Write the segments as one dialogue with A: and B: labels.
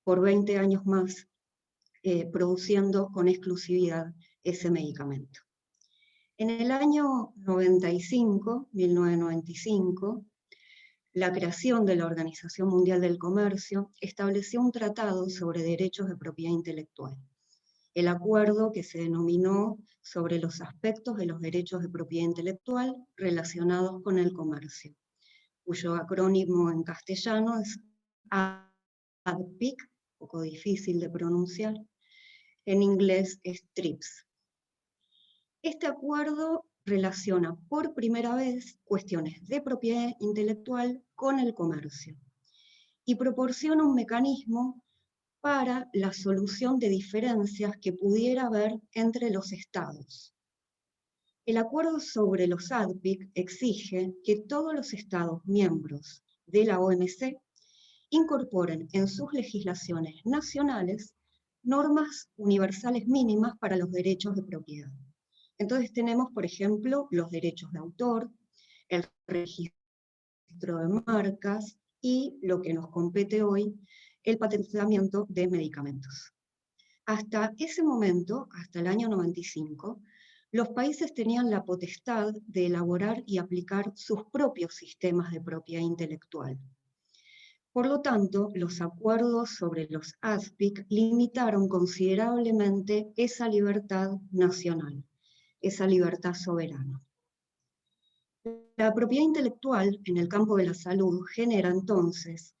A: por 20 años más, produciendo con exclusividad ese medicamento. En el año 1995, la creación de la Organización Mundial del Comercio estableció un tratado sobre derechos de propiedad intelectual. El acuerdo, que se denominó sobre los aspectos de los derechos de propiedad intelectual relacionados con el comercio, cuyo acrónimo en castellano es ADPIC, un poco difícil de pronunciar, en inglés es TRIPS. Este acuerdo relaciona por primera vez cuestiones de propiedad intelectual con el comercio y proporciona un mecanismo para la solución de diferencias que pudiera haber entre los estados. El acuerdo sobre los ADPIC exige que todos los estados miembros de la OMC incorporen en sus legislaciones nacionales normas universales mínimas para los derechos de propiedad. Entonces tenemos, por ejemplo, los derechos de autor, el registro de marcas y lo que nos compete hoy, el patentamiento de medicamentos. Hasta ese momento, hasta el año 95, los países tenían la potestad de elaborar y aplicar sus propios sistemas de propiedad intelectual. Por lo tanto, los acuerdos sobre los ADPIC limitaron considerablemente esa libertad nacional, esa libertad soberana. La propiedad intelectual en el campo de la salud genera entonces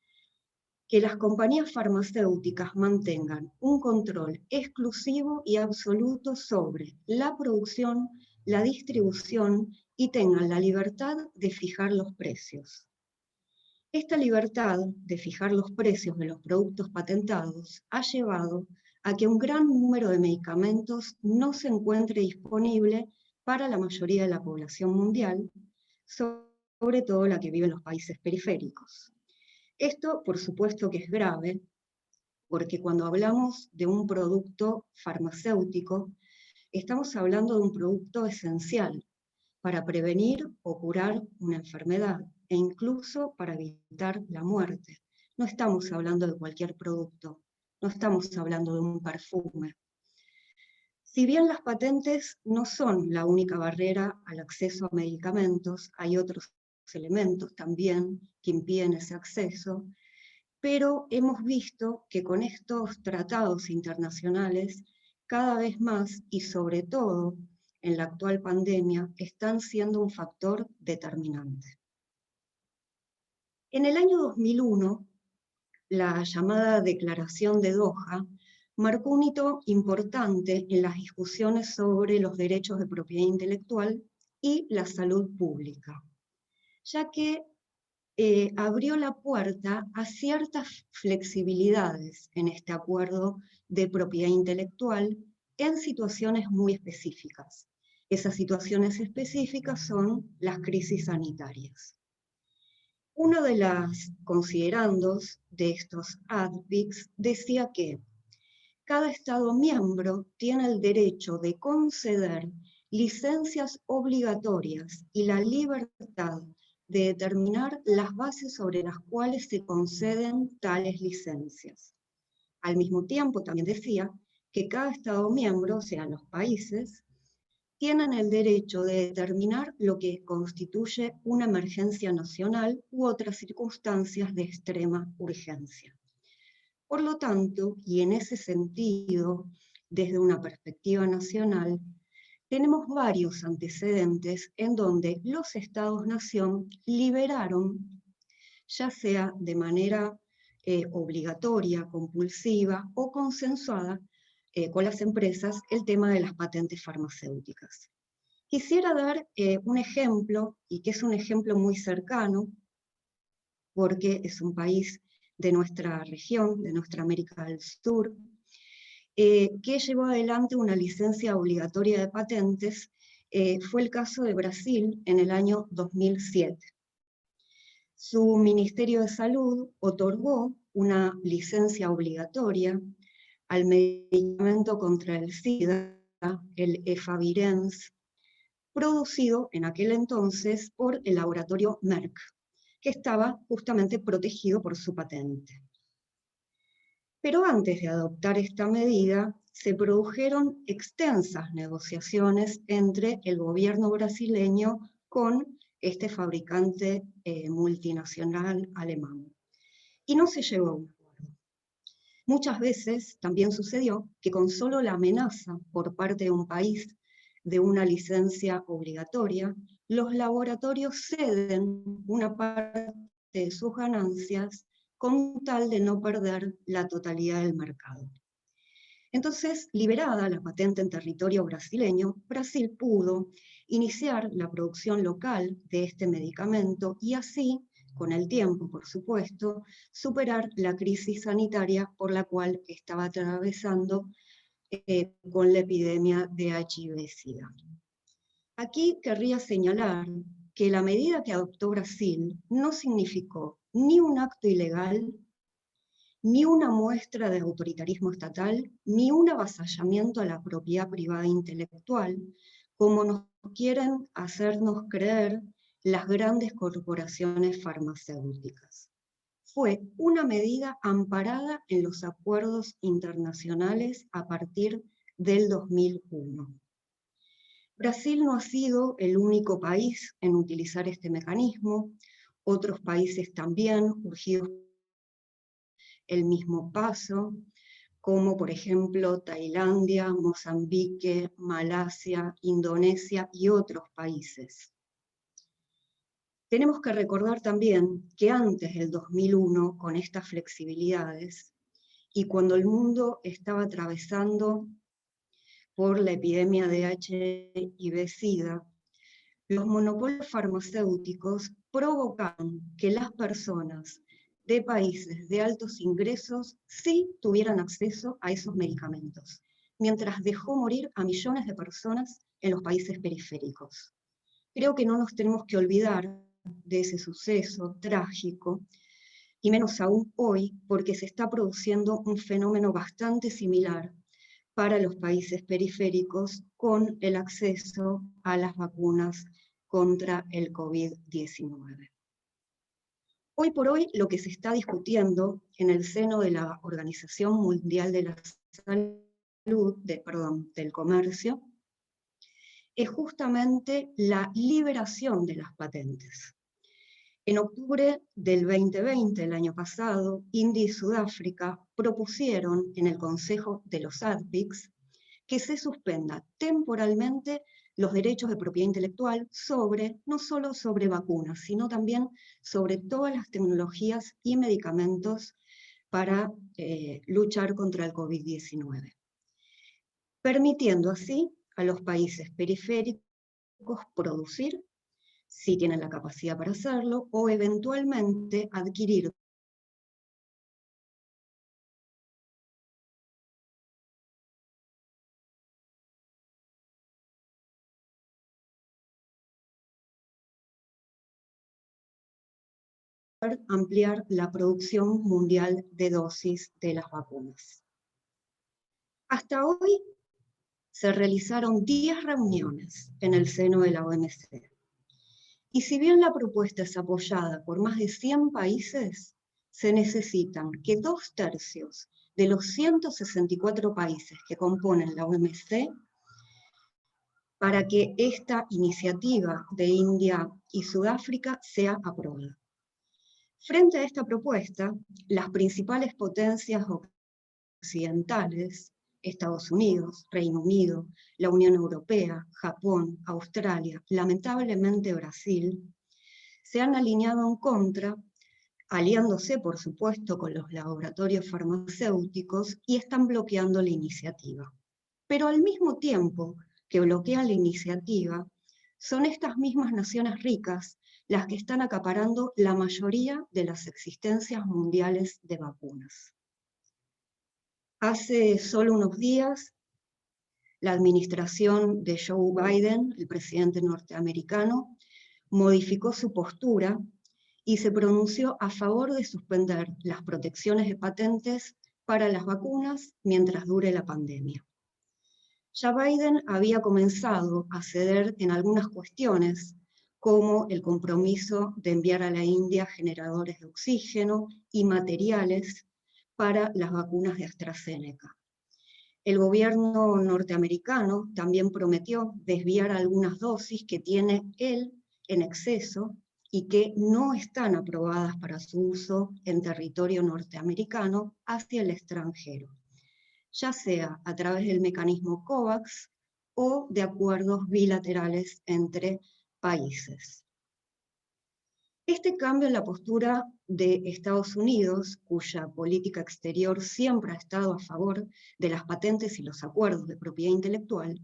A: que las compañías farmacéuticas mantengan un control exclusivo y absoluto sobre la producción, la distribución y tengan la libertad de fijar los precios. Esta libertad de fijar los precios de los productos patentados ha llevado a que un gran número de medicamentos no se encuentre disponible para la mayoría de la población mundial, sobre todo la que vive en los países periféricos. Esto, por supuesto que es grave, porque cuando hablamos de un producto farmacéutico, estamos hablando de un producto esencial para prevenir o curar una enfermedad, e incluso para evitar la muerte. No estamos hablando de cualquier producto, no estamos hablando de un perfume. Si bien las patentes no son la única barrera al acceso a medicamentos, hay otros elementos también que impiden ese acceso, pero hemos visto que con estos tratados internacionales, cada vez más y sobre todo en la actual pandemia, están siendo un factor determinante. En el año 2001, la llamada Declaración de Doha marcó un hito importante en las discusiones sobre los derechos de propiedad intelectual y la salud pública, ya que abrió la puerta a ciertas flexibilidades en este acuerdo de propiedad intelectual en situaciones muy específicas. Esas situaciones específicas son las crisis sanitarias. Uno de los considerandos de estos ADPICs decía que cada Estado miembro tiene el derecho de conceder licencias obligatorias y la libertad de determinar las bases sobre las cuales se conceden tales licencias. Al mismo tiempo, también decía que cada Estado miembro, o sea, los países, tienen el derecho de determinar lo que constituye una emergencia nacional u otras circunstancias de extrema urgencia. Por lo tanto, y en ese sentido, desde una perspectiva nacional, tenemos varios antecedentes en donde los Estados-nación liberaron, ya sea de manera obligatoria, compulsiva o consensuada con las empresas, el tema de las patentes farmacéuticas. Quisiera dar un ejemplo, y que es un ejemplo muy cercano, porque es un país de nuestra región, de nuestra América del Sur, que llevó adelante una licencia obligatoria de patentes, fue el caso de Brasil en el año 2007. Su Ministerio de Salud otorgó una licencia obligatoria al medicamento contra el SIDA, el Efavirenz, producido en aquel entonces por el laboratorio Merck, que estaba justamente protegido por su patente. Pero antes de adoptar esta medida, se produjeron extensas negociaciones entre el gobierno brasileño con este fabricante multinacional alemán. Y no se llegó a un acuerdo. Muchas veces también sucedió que con solo la amenaza por parte de un país de una licencia obligatoria, los laboratorios ceden una parte de sus ganancias con tal de no perder la totalidad del mercado. Entonces, liberada la patente en territorio brasileño, Brasil pudo iniciar la producción local de este medicamento y así, con el tiempo, por supuesto, superar la crisis sanitaria por la cual estaba atravesando con la epidemia de HIV-Sida. Aquí querría señalar que la medida que adoptó Brasil no significó ni un acto ilegal, ni una muestra de autoritarismo estatal, ni un avasallamiento a la propiedad privada intelectual, como nos quieren hacernos creer las grandes corporaciones farmacéuticas. Fue una medida amparada en los acuerdos internacionales a partir del 2001. Brasil no ha sido el único país en utilizar este mecanismo, otros países también urgidos el mismo paso, como por ejemplo Tailandia, Mozambique, Malasia, Indonesia y otros países. Tenemos que recordar también que antes del 2001, con estas flexibilidades, y cuando el mundo estaba atravesando por la epidemia de HIV-Sida, los monopolios farmacéuticos provocaron que las personas de países de altos ingresos sí tuvieran acceso a esos medicamentos, mientras dejó morir a millones de personas en los países periféricos. Creo que no nos tenemos que olvidar de ese suceso trágico, y menos aún hoy, porque se está produciendo un fenómeno bastante similar para los países periféricos con el acceso a las vacunas contra el COVID-19. Hoy por hoy lo que se está discutiendo en el seno de la Organización Mundial de la Salud, del Comercio, es justamente la liberación de las patentes. En octubre del 2020, el año pasado, India y Sudáfrica propusieron en el Consejo de los ADPICS que se suspenda temporalmente los derechos de propiedad intelectual no solo sobre vacunas, sino también sobre todas las tecnologías y medicamentos para luchar contra el COVID-19, permitiendo así a los países periféricos producir, si tienen la capacidad para hacerlo, o eventualmente adquirir ampliar la producción mundial de dosis de las vacunas. Hasta hoy se realizaron 10 reuniones en el seno de la OMC. Y si bien la propuesta es apoyada por más de 100 países, se necesitan que 2/3 de los 164 países que componen la OMC para que esta iniciativa de India y Sudáfrica sea aprobada. Frente a esta propuesta, las principales potencias occidentales, Estados Unidos, Reino Unido, la Unión Europea, Japón, Australia, lamentablemente Brasil, se han alineado en contra, aliándose por supuesto con los laboratorios farmacéuticos y están bloqueando la iniciativa. Pero al mismo tiempo que bloquean la iniciativa, son estas mismas naciones ricas las que están acaparando la mayoría de las existencias mundiales de vacunas. Hace solo unos días, la administración de Joe Biden, el presidente norteamericano, modificó su postura y se pronunció a favor de suspender las protecciones de patentes para las vacunas mientras dure la pandemia. Ya Biden había comenzado a ceder en algunas cuestiones, como el compromiso de enviar a la India generadores de oxígeno y materiales para las vacunas de AstraZeneca. El gobierno norteamericano también prometió desviar algunas dosis que tiene él en exceso y que no están aprobadas para su uso en territorio norteamericano hacia el extranjero, ya sea a través del mecanismo COVAX o de acuerdos bilaterales entre países. Este cambio en la postura de Estados Unidos, cuya política exterior siempre ha estado a favor de las patentes y los acuerdos de propiedad intelectual,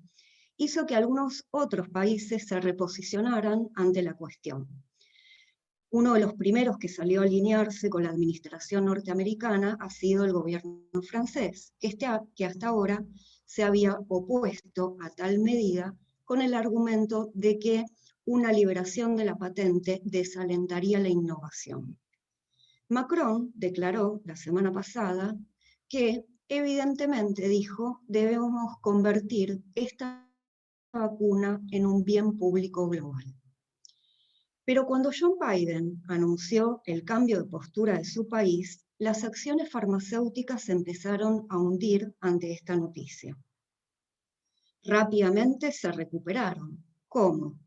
A: hizo que algunos otros países se reposicionaran ante la cuestión. Uno de los primeros que salió a alinearse con la administración norteamericana ha sido el gobierno francés, que hasta ahora se había opuesto a tal medida con el argumento de que una liberación de la patente desalentaría la innovación. Macron declaró la semana pasada que, evidentemente, dijo, debemos convertir esta vacuna en un bien público global. Pero cuando Joe Biden anunció el cambio de postura de su país, las acciones farmacéuticas se empezaron a hundir ante esta noticia. Rápidamente se recuperaron. ¿Cómo?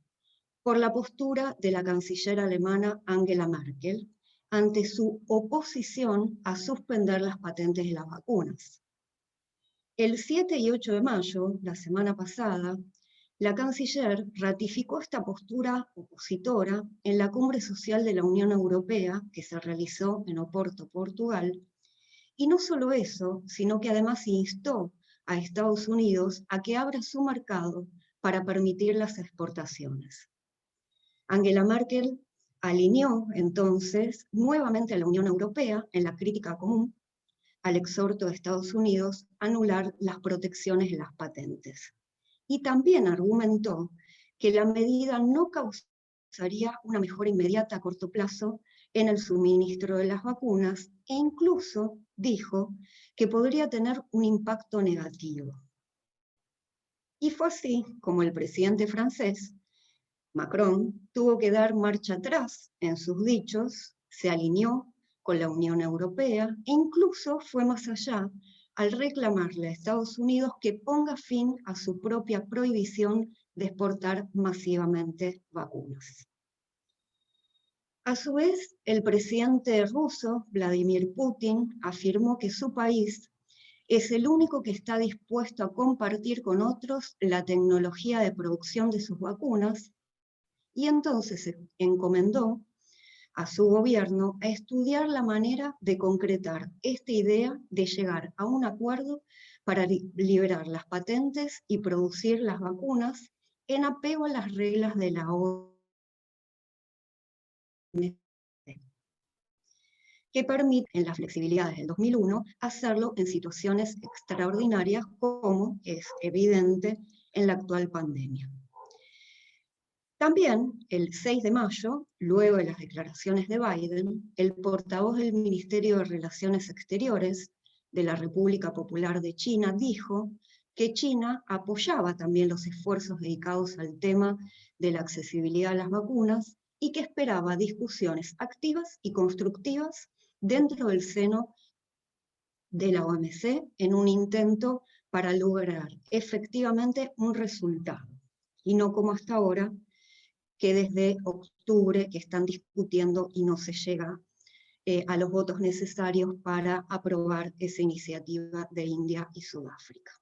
A: Por la postura de la canciller alemana Angela Merkel ante su oposición a suspender las patentes de las vacunas. El 7 y 8 de mayo, la semana pasada, la canciller ratificó esta postura opositora en la Cumbre Social de la Unión Europea que se realizó en Oporto, Portugal, y no solo eso, sino que además instó a Estados Unidos a que abra su mercado para permitir las exportaciones. Angela Merkel alineó entonces nuevamente a la Unión Europea en la crítica común al exhorto de Estados Unidos a anular las protecciones de las patentes. Y también argumentó que la medida no causaría una mejora inmediata a corto plazo en el suministro de las vacunas e incluso dijo que podría tener un impacto negativo. Y fue así como el presidente francés, Macron, tuvo que dar marcha atrás en sus dichos, se alineó con la Unión Europea e incluso fue más allá al reclamarle a Estados Unidos que ponga fin a su propia prohibición de exportar masivamente vacunas. A su vez, el presidente ruso, Vladimir Putin, afirmó que su país es el único que está dispuesto a compartir con otros la tecnología de producción de sus vacunas y entonces se encomendó a su gobierno a estudiar la manera de concretar esta idea de llegar a un acuerdo para liberar las patentes y producir las vacunas en apego a las reglas de la OMS, que permiten las flexibilidades del 2001 hacerlo en situaciones extraordinarias como es evidente en la actual pandemia. También, el 6 de mayo, luego de las declaraciones de Biden, el portavoz del Ministerio de Relaciones Exteriores de la República Popular de China dijo que China apoyaba también los esfuerzos dedicados al tema de la accesibilidad a las vacunas y que esperaba discusiones activas y constructivas dentro del seno de la OMC en un intento para lograr efectivamente un resultado, y no como hasta ahora, que desde octubre que están discutiendo y no se llega a los votos necesarios para aprobar esa iniciativa de India y Sudáfrica.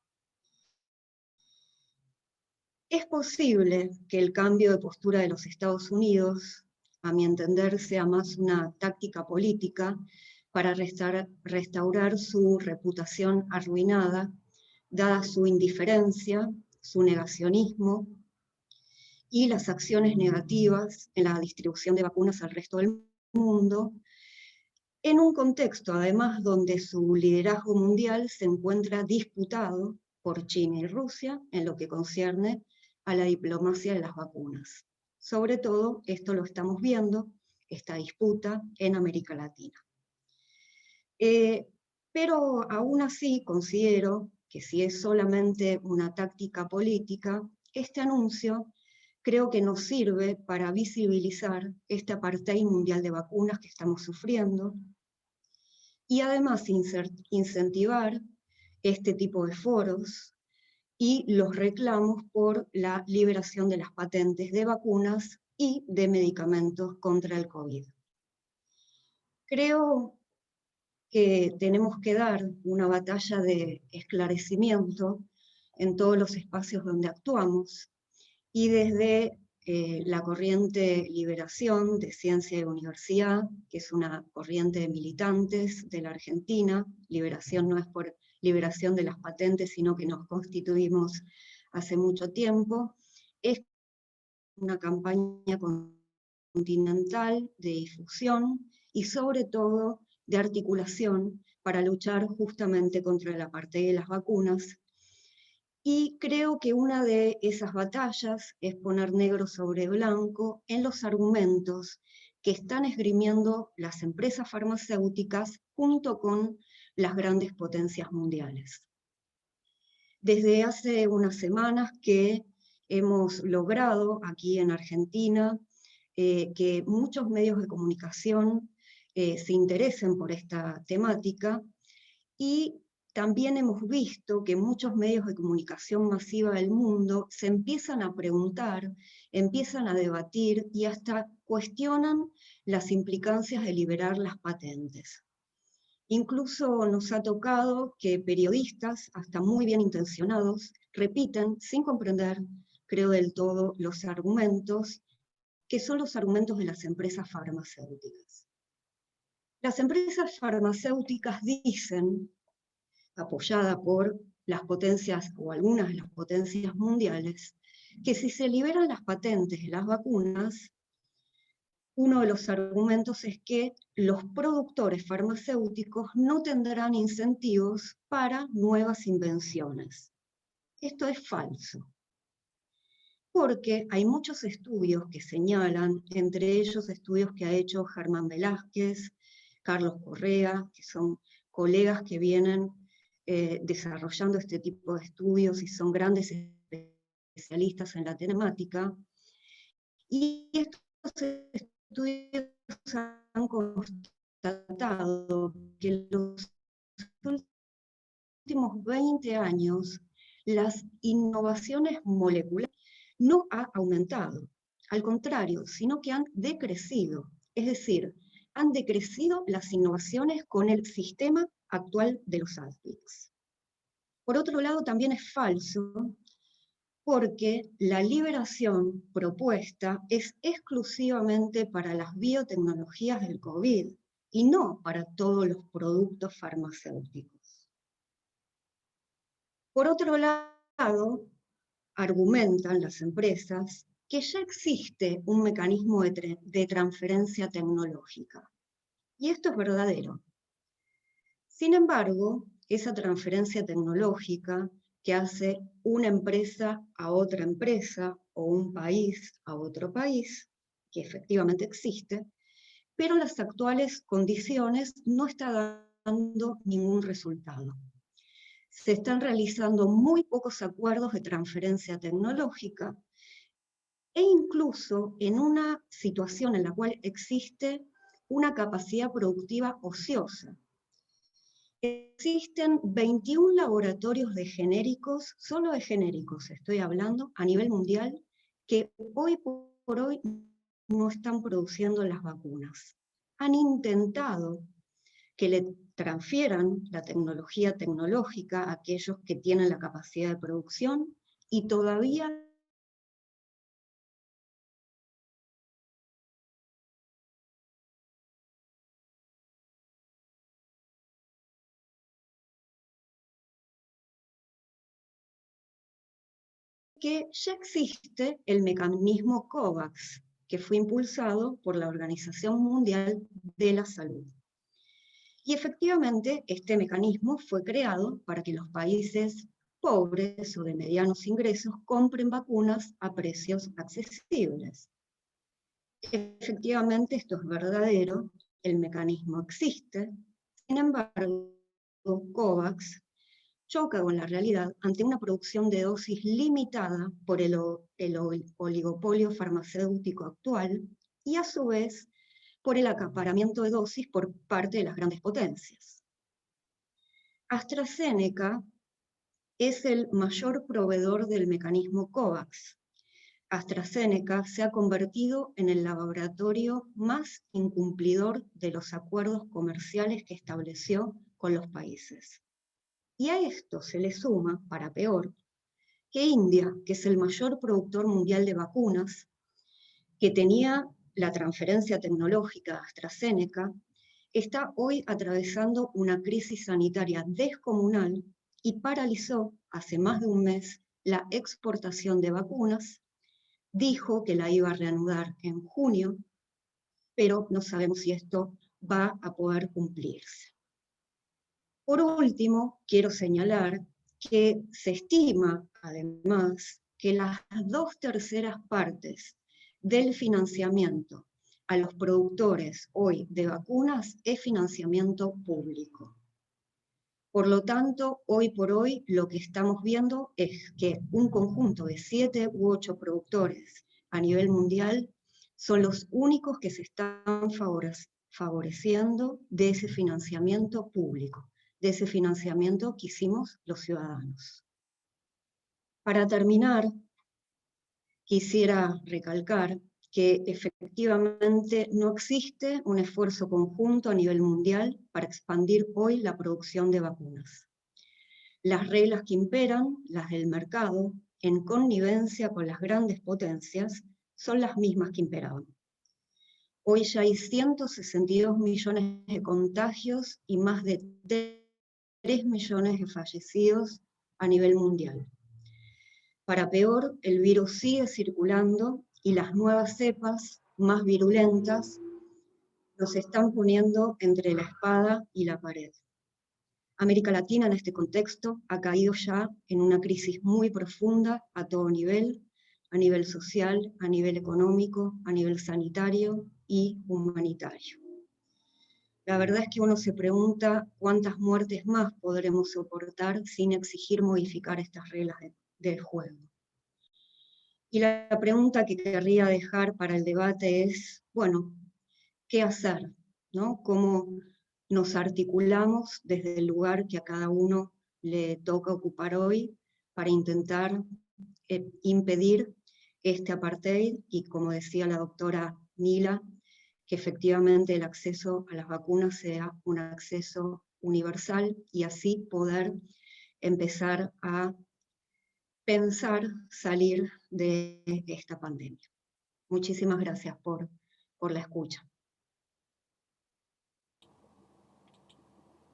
A: Es posible que el cambio de postura de los Estados Unidos, a mi entender, sea más una táctica política para restaurar su reputación arruinada, dada su indiferencia, su negacionismo, y las acciones negativas en la distribución de vacunas al resto del mundo, en un contexto además donde su liderazgo mundial se encuentra disputado por China y Rusia en lo que concierne a la diplomacia de las vacunas. Sobre todo, esto lo estamos viendo, esta disputa en América Latina. Pero aún así considero que si es solamente una táctica política, este anuncio creo que nos sirve para visibilizar este apartheid mundial de vacunas que estamos sufriendo y además incentivar este tipo de foros y los reclamos por la liberación de las patentes de vacunas y de medicamentos contra el COVID. Creo que tenemos que dar una batalla de esclarecimiento en todos los espacios donde actuamos, y desde la corriente Liberación de Ciencia y Universidad, que es una corriente de militantes de la Argentina. Liberación no es por liberación de las patentes, sino que nos constituimos hace mucho tiempo. Es una campaña continental de difusión y sobre todo de articulación para luchar justamente contra la apartheid de las vacunas. Y creo que una de esas batallas es poner negro sobre blanco en los argumentos que están esgrimiendo las empresas farmacéuticas junto con las grandes potencias mundiales. Desde hace unas semanas que hemos logrado aquí en Argentina que muchos medios de comunicación se interesen por esta temática, y también hemos visto que muchos medios de comunicación masiva del mundo se empiezan a preguntar, empiezan a debatir y hasta cuestionan las implicancias de liberar las patentes. Incluso nos ha tocado que periodistas, hasta muy bien intencionados, repiten sin comprender, creo del todo, los argumentos que son los argumentos de las empresas farmacéuticas. Las empresas farmacéuticas dicen, apoyada por las potencias o algunas de las potencias mundiales, que si se liberan las patentes de las vacunas, uno de los argumentos es que los productores farmacéuticos no tendrán incentivos para nuevas invenciones. Esto es falso, porque hay muchos estudios que señalan, entre ellos estudios que ha hecho Germán Velázquez, Carlos Correa, que son colegas que vienen desarrollando este tipo de estudios y son grandes especialistas en la temática, y estos estudios han constatado que en los últimos 20 años las innovaciones moleculares no han aumentado, al contrario, sino que han decrecido, es decir, han decrecido las innovaciones con el sistema actual de los ASICs. Por otro lado, también es falso porque la liberación propuesta es exclusivamente para las biotecnologías del COVID y no para todos los productos farmacéuticos. Por otro lado, argumentan las empresas que ya existe un mecanismo de transferencia tecnológica. Y esto es verdadero. Sin embargo, esa transferencia tecnológica que hace una empresa a otra empresa o un país a otro país, que efectivamente existe, pero en las actuales condiciones no está dando ningún resultado. Se están realizando muy pocos acuerdos de transferencia tecnológica e incluso en una situación en la cual existe una capacidad productiva ociosa. Existen 21 laboratorios de genéricos, solo de genéricos estoy hablando, a nivel mundial, que hoy por hoy no están produciendo las vacunas. Han intentado que le transfieran la tecnología tecnológica a aquellos que tienen la capacidad de producción y todavía que ya existe el mecanismo COVAX, que fue impulsado por la Organización Mundial de la Salud. Y efectivamente, este mecanismo fue creado para que los países pobres o de medianos ingresos compren vacunas a precios accesibles. Efectivamente, esto es verdadero, el mecanismo existe, sin embargo, COVAX choca con la realidad ante una producción de dosis limitada por el oligopolio farmacéutico actual y a su vez por el acaparamiento de dosis por parte de las grandes potencias. AstraZeneca es el mayor proveedor del mecanismo COVAX. AstraZeneca se ha convertido en el laboratorio más incumplidor de los acuerdos comerciales que estableció con los países. Y a esto se le suma, para peor, que India, que es el mayor productor mundial de vacunas, que tenía la transferencia tecnológica de AstraZeneca, está hoy atravesando una crisis sanitaria descomunal y paralizó hace más de un mes la exportación de vacunas. Dijo que la iba a reanudar en junio, pero no sabemos si esto va a poder cumplirse. Por último, quiero señalar que se estima, además, que las 2/3 partes del financiamiento a los productores hoy de vacunas es financiamiento público. Por lo tanto, hoy por hoy lo que estamos viendo es que un conjunto de 7 u 8 productores a nivel mundial son los únicos que se están favoreciendo de ese financiamiento público, de ese financiamiento que hicimos los ciudadanos. Para terminar, quisiera recalcar que efectivamente no existe un esfuerzo conjunto a nivel mundial para expandir hoy la producción de vacunas. Las reglas que imperan, las del mercado, en connivencia con las grandes potencias, son las mismas que imperaban. Hoy ya hay 162 millones de contagios y más de 3 millones de fallecidos a nivel mundial. Para peor, el virus sigue circulando y las nuevas cepas más virulentas nos están poniendo entre la espada y la pared. América Latina en este contexto ha caído ya en una crisis muy profunda a todo nivel, a nivel social, a nivel económico, a nivel sanitario y humanitario. La verdad es que uno se pregunta cuántas muertes más podremos soportar sin exigir modificar estas reglas del juego. Y la pregunta que querría dejar para el debate es, bueno, ¿qué hacer? ¿No? ¿Cómo nos articulamos desde el lugar que a cada uno le toca ocupar hoy para intentar impedir este apartheid? Y como decía la doctora Nila, que efectivamente el acceso a las vacunas sea un acceso universal y así poder empezar a pensar salir de esta pandemia. Muchísimas gracias por la escucha.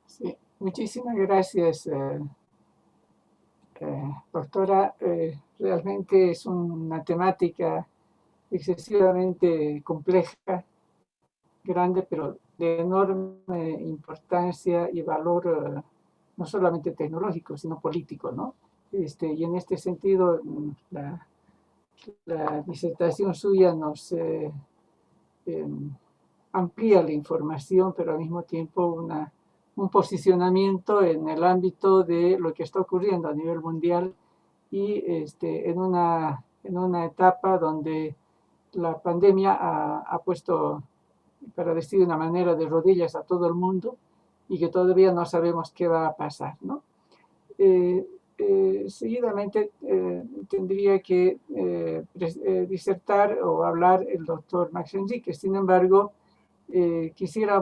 B: Sí, muchísimas gracias, doctora. Realmente es una temática excesivamente compleja, grande, pero de enorme importancia y valor, no solamente tecnológico, sino político, ¿no? Y en este sentido, la disertación suya nos amplía la información, pero al mismo tiempo un posicionamiento en el ámbito de lo que está ocurriendo a nivel mundial y en una etapa donde la pandemia ha puesto, para decir de una manera, de rodillas a todo el mundo y que todavía no sabemos qué va a pasar, ¿no? Seguidamente tendría que disertar o hablar el doctor Max Enrique. Sin embargo, quisiera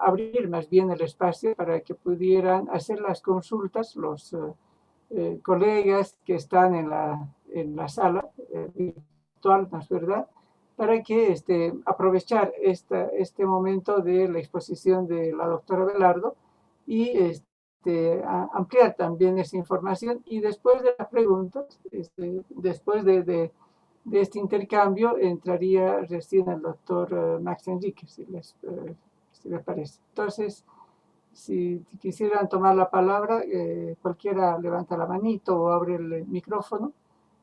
B: abrir más bien el espacio para que pudieran hacer las consultas los colegas que están en la sala virtual, ¿no es verdad? Para que aprovechar este momento de la exposición de la doctora Velardo y ampliar también esa información, y después de las preguntas, después de este intercambio, entraría recién el doctor Max Enrique, si les parece. Entonces, si quisieran tomar la palabra, cualquiera levanta la manito o abre el micrófono,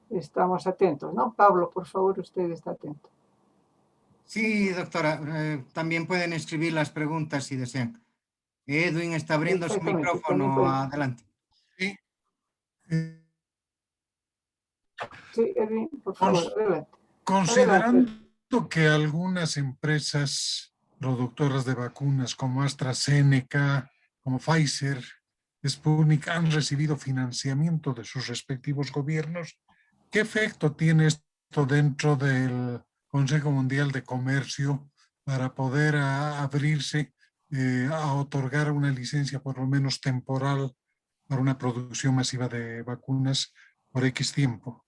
B: estamos atentos, ¿no? Pablo, por favor, usted está atento.
C: Sí, doctora, también pueden escribir las preguntas si desean. Edwin está abriendo su micrófono, adelante.
D: Sí.
B: Sí, Edwin, por favor, adelante.
D: Considerando que algunas empresas productoras de vacunas como AstraZeneca como Pfizer, Sputnik han recibido financiamiento de sus respectivos gobiernos. ¿Qué efecto tiene esto dentro del Consejo Mundial de Comercio para poder abrirse a otorgar una licencia por lo menos temporal para una producción masiva de vacunas por X tiempo?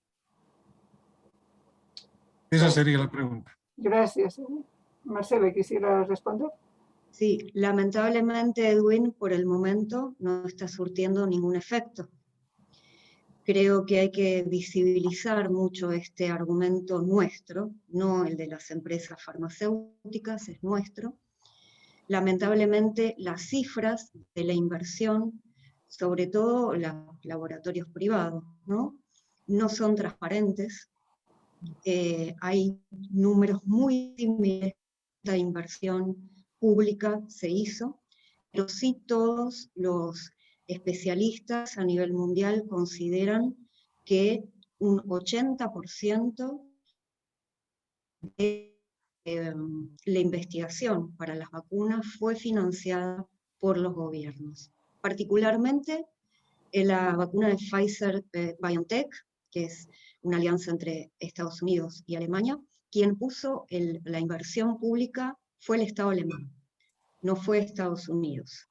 D: Esa sería la pregunta.
B: Gracias. Marcela, ¿quisiera responder?
A: Sí, lamentablemente, Edwin, por el momento no está surtiendo ningún efecto. Creo que hay que visibilizar mucho este argumento nuestro, no el de las empresas farmacéuticas, es nuestro. Lamentablemente, las cifras de la inversión, sobre todo los laboratorios privados, no son transparentes. Hay números muy similares. La inversión pública se hizo, pero sí todos los especialistas a nivel mundial consideran que un 80% de la investigación para las vacunas fue financiada por los gobiernos. Particularmente la vacuna de Pfizer-BioNTech, que es una alianza entre Estados Unidos y Alemania, quien puso la inversión pública fue el Estado alemán, no fue Estados Unidos.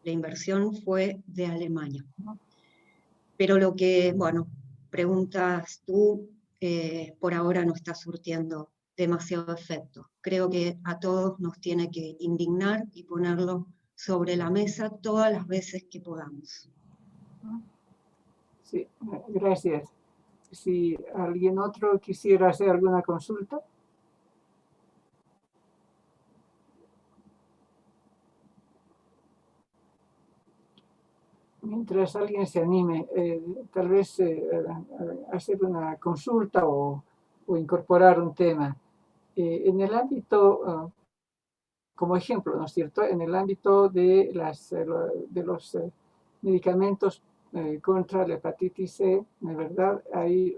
A: La inversión fue de Alemania. Pero lo que, bueno, preguntas tú, por ahora no está surtiendo demasiado efecto. Creo que a todos nos tiene que indignar y ponerlo sobre la mesa todas las veces que podamos.
B: Sí, gracias. Si alguien otro quisiera hacer alguna consulta. Mientras alguien se anime, tal vez a hacer una consulta o incorporar un tema. En el ámbito, como ejemplo, ¿no es cierto? En el ámbito de los medicamentos contra la hepatitis C, de verdad, hay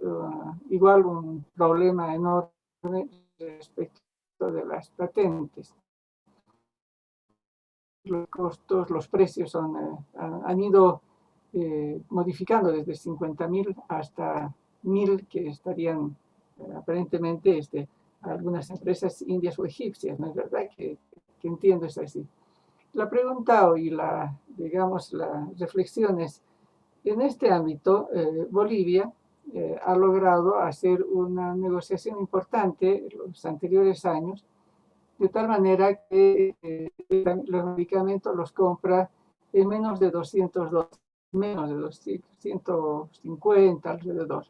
B: igual un problema enorme respecto de las patentes. Los costos, los precios han ido modificando desde 50.000 hasta 1.000, que estarían aparentemente algunas empresas indias o egipcias, ¿no es verdad? Que entiendo es así. La pregunta y digamos, la reflexión es, en este ámbito, Bolivia ha logrado hacer una negociación importante en los anteriores años, de tal manera que los medicamentos los compra en menos de $200, menos de 250 alrededor.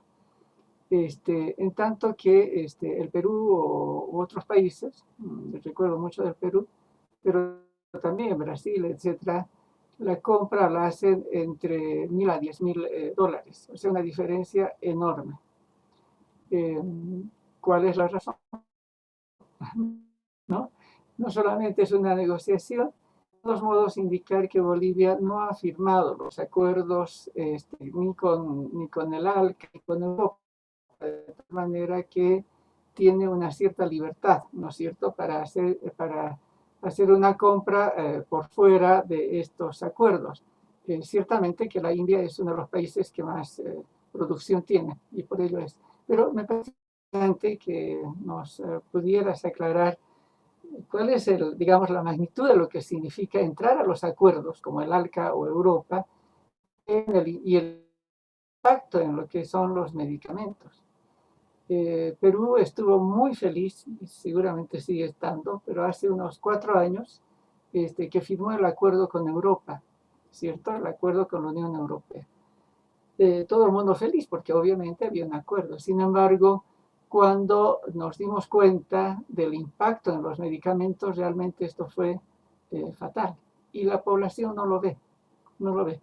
B: En tanto que el Perú u otros países, recuerdo mucho del Perú, pero también Brasil, etcétera, la compra la hacen entre $1.000 a $10.000, o sea, una diferencia enorme. ¿Cuál es la razón? ¿No? No solamente es una negociación, de todos modos indicar que Bolivia no ha firmado los acuerdos ni con el ALCA ni con Europa, de tal manera que tiene una cierta libertad, ¿no es cierto?, para hacer una compra por fuera de estos acuerdos. Ciertamente que la India es uno de los países que más producción tiene, y por ello es. Pero me parece importante que nos pudieras aclarar cuál es digamos, la magnitud de lo que significa entrar a los acuerdos como el ALCA o Europa y el impacto en lo que son los medicamentos. Perú estuvo muy feliz, y seguramente sigue estando, pero hace unos 4 años que firmó el acuerdo con Europa, ¿cierto? El acuerdo con la Unión Europea. Todo el mundo feliz porque obviamente había un acuerdo. Sin embargo, cuando nos dimos cuenta del impacto en los medicamentos, realmente esto fue fatal. Y la población no lo ve, no lo ve.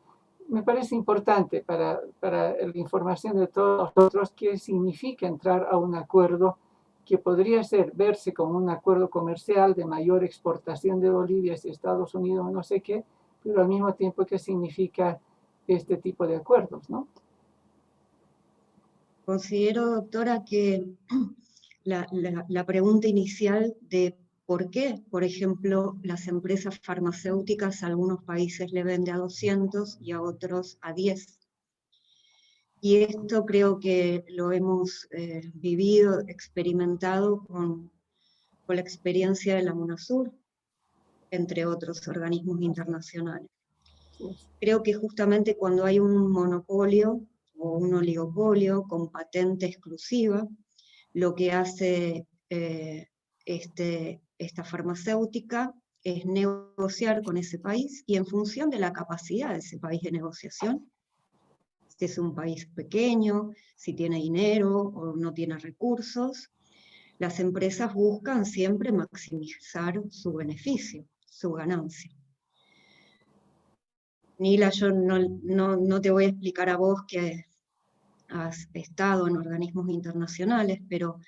B: Me parece importante para la información de todos nosotros qué significa entrar a un acuerdo que podría verse como un acuerdo comercial de mayor exportación de Bolivia hacia Estados Unidos, no sé qué, pero al mismo tiempo qué significa este tipo de acuerdos, ¿no?
A: Considero, doctora, que la pregunta inicial de ¿Por qué? Por ejemplo, las empresas farmacéuticas a algunos países le venden a 200 y a otros a 10. Y esto creo que lo hemos vivido, experimentado con la experiencia de la UNASUR, entre otros organismos internacionales. Creo que justamente cuando hay un monopolio o un oligopolio con patente exclusiva, lo que hace esta farmacéutica es negociar con ese país, y en función de la capacidad de ese país de negociación, si es un país pequeño, si tiene dinero o no tiene recursos, las empresas buscan siempre maximizar su beneficio, su ganancia. Nila, yo no te voy a explicar a vos que has estado en organismos internacionales, pero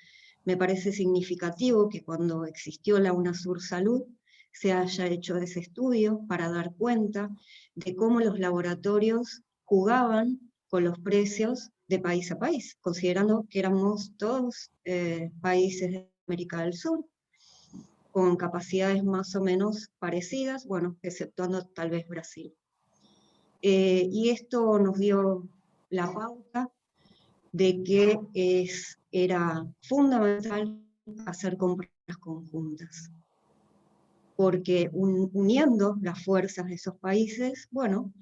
A: me parece significativo que cuando existió la UNASUR Salud se haya hecho ese estudio para dar cuenta de cómo los laboratorios jugaban con los precios de país a país, considerando que éramos todos países de América del Sur, con capacidades más o menos parecidas, bueno, exceptuando tal vez Brasil. Y esto nos dio la pauta de que era fundamental hacer compras conjuntas, porque uniendo las fuerzas de esos países, bueno,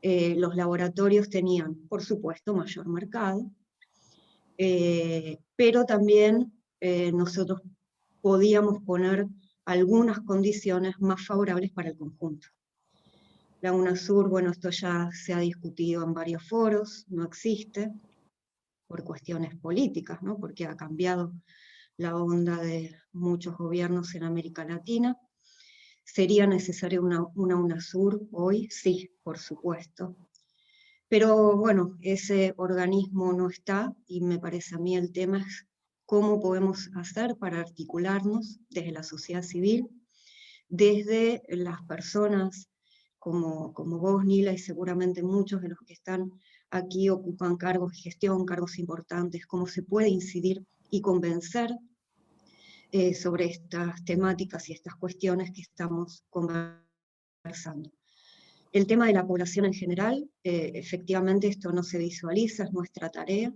A: los laboratorios tenían, por supuesto, mayor mercado, pero también nosotros podíamos poner algunas condiciones más favorables para el conjunto. La UNASUR, bueno, esto ya se ha discutido en varios foros, no existe por cuestiones políticas, ¿no? Porque ha cambiado la onda de muchos gobiernos en América Latina. ¿Sería necesaria una UNASUR hoy? Sí, por supuesto. Pero bueno, ese organismo no está, y me parece a mí el tema es cómo podemos hacer para articularnos desde la sociedad civil, desde las personas como vos, Nila, y seguramente muchos de los que están aquí ocupan cargos de gestión, cargos importantes, cómo se puede incidir y convencer sobre estas temáticas y estas cuestiones que estamos conversando. El tema de la población en general, efectivamente esto no se visualiza, es nuestra tarea.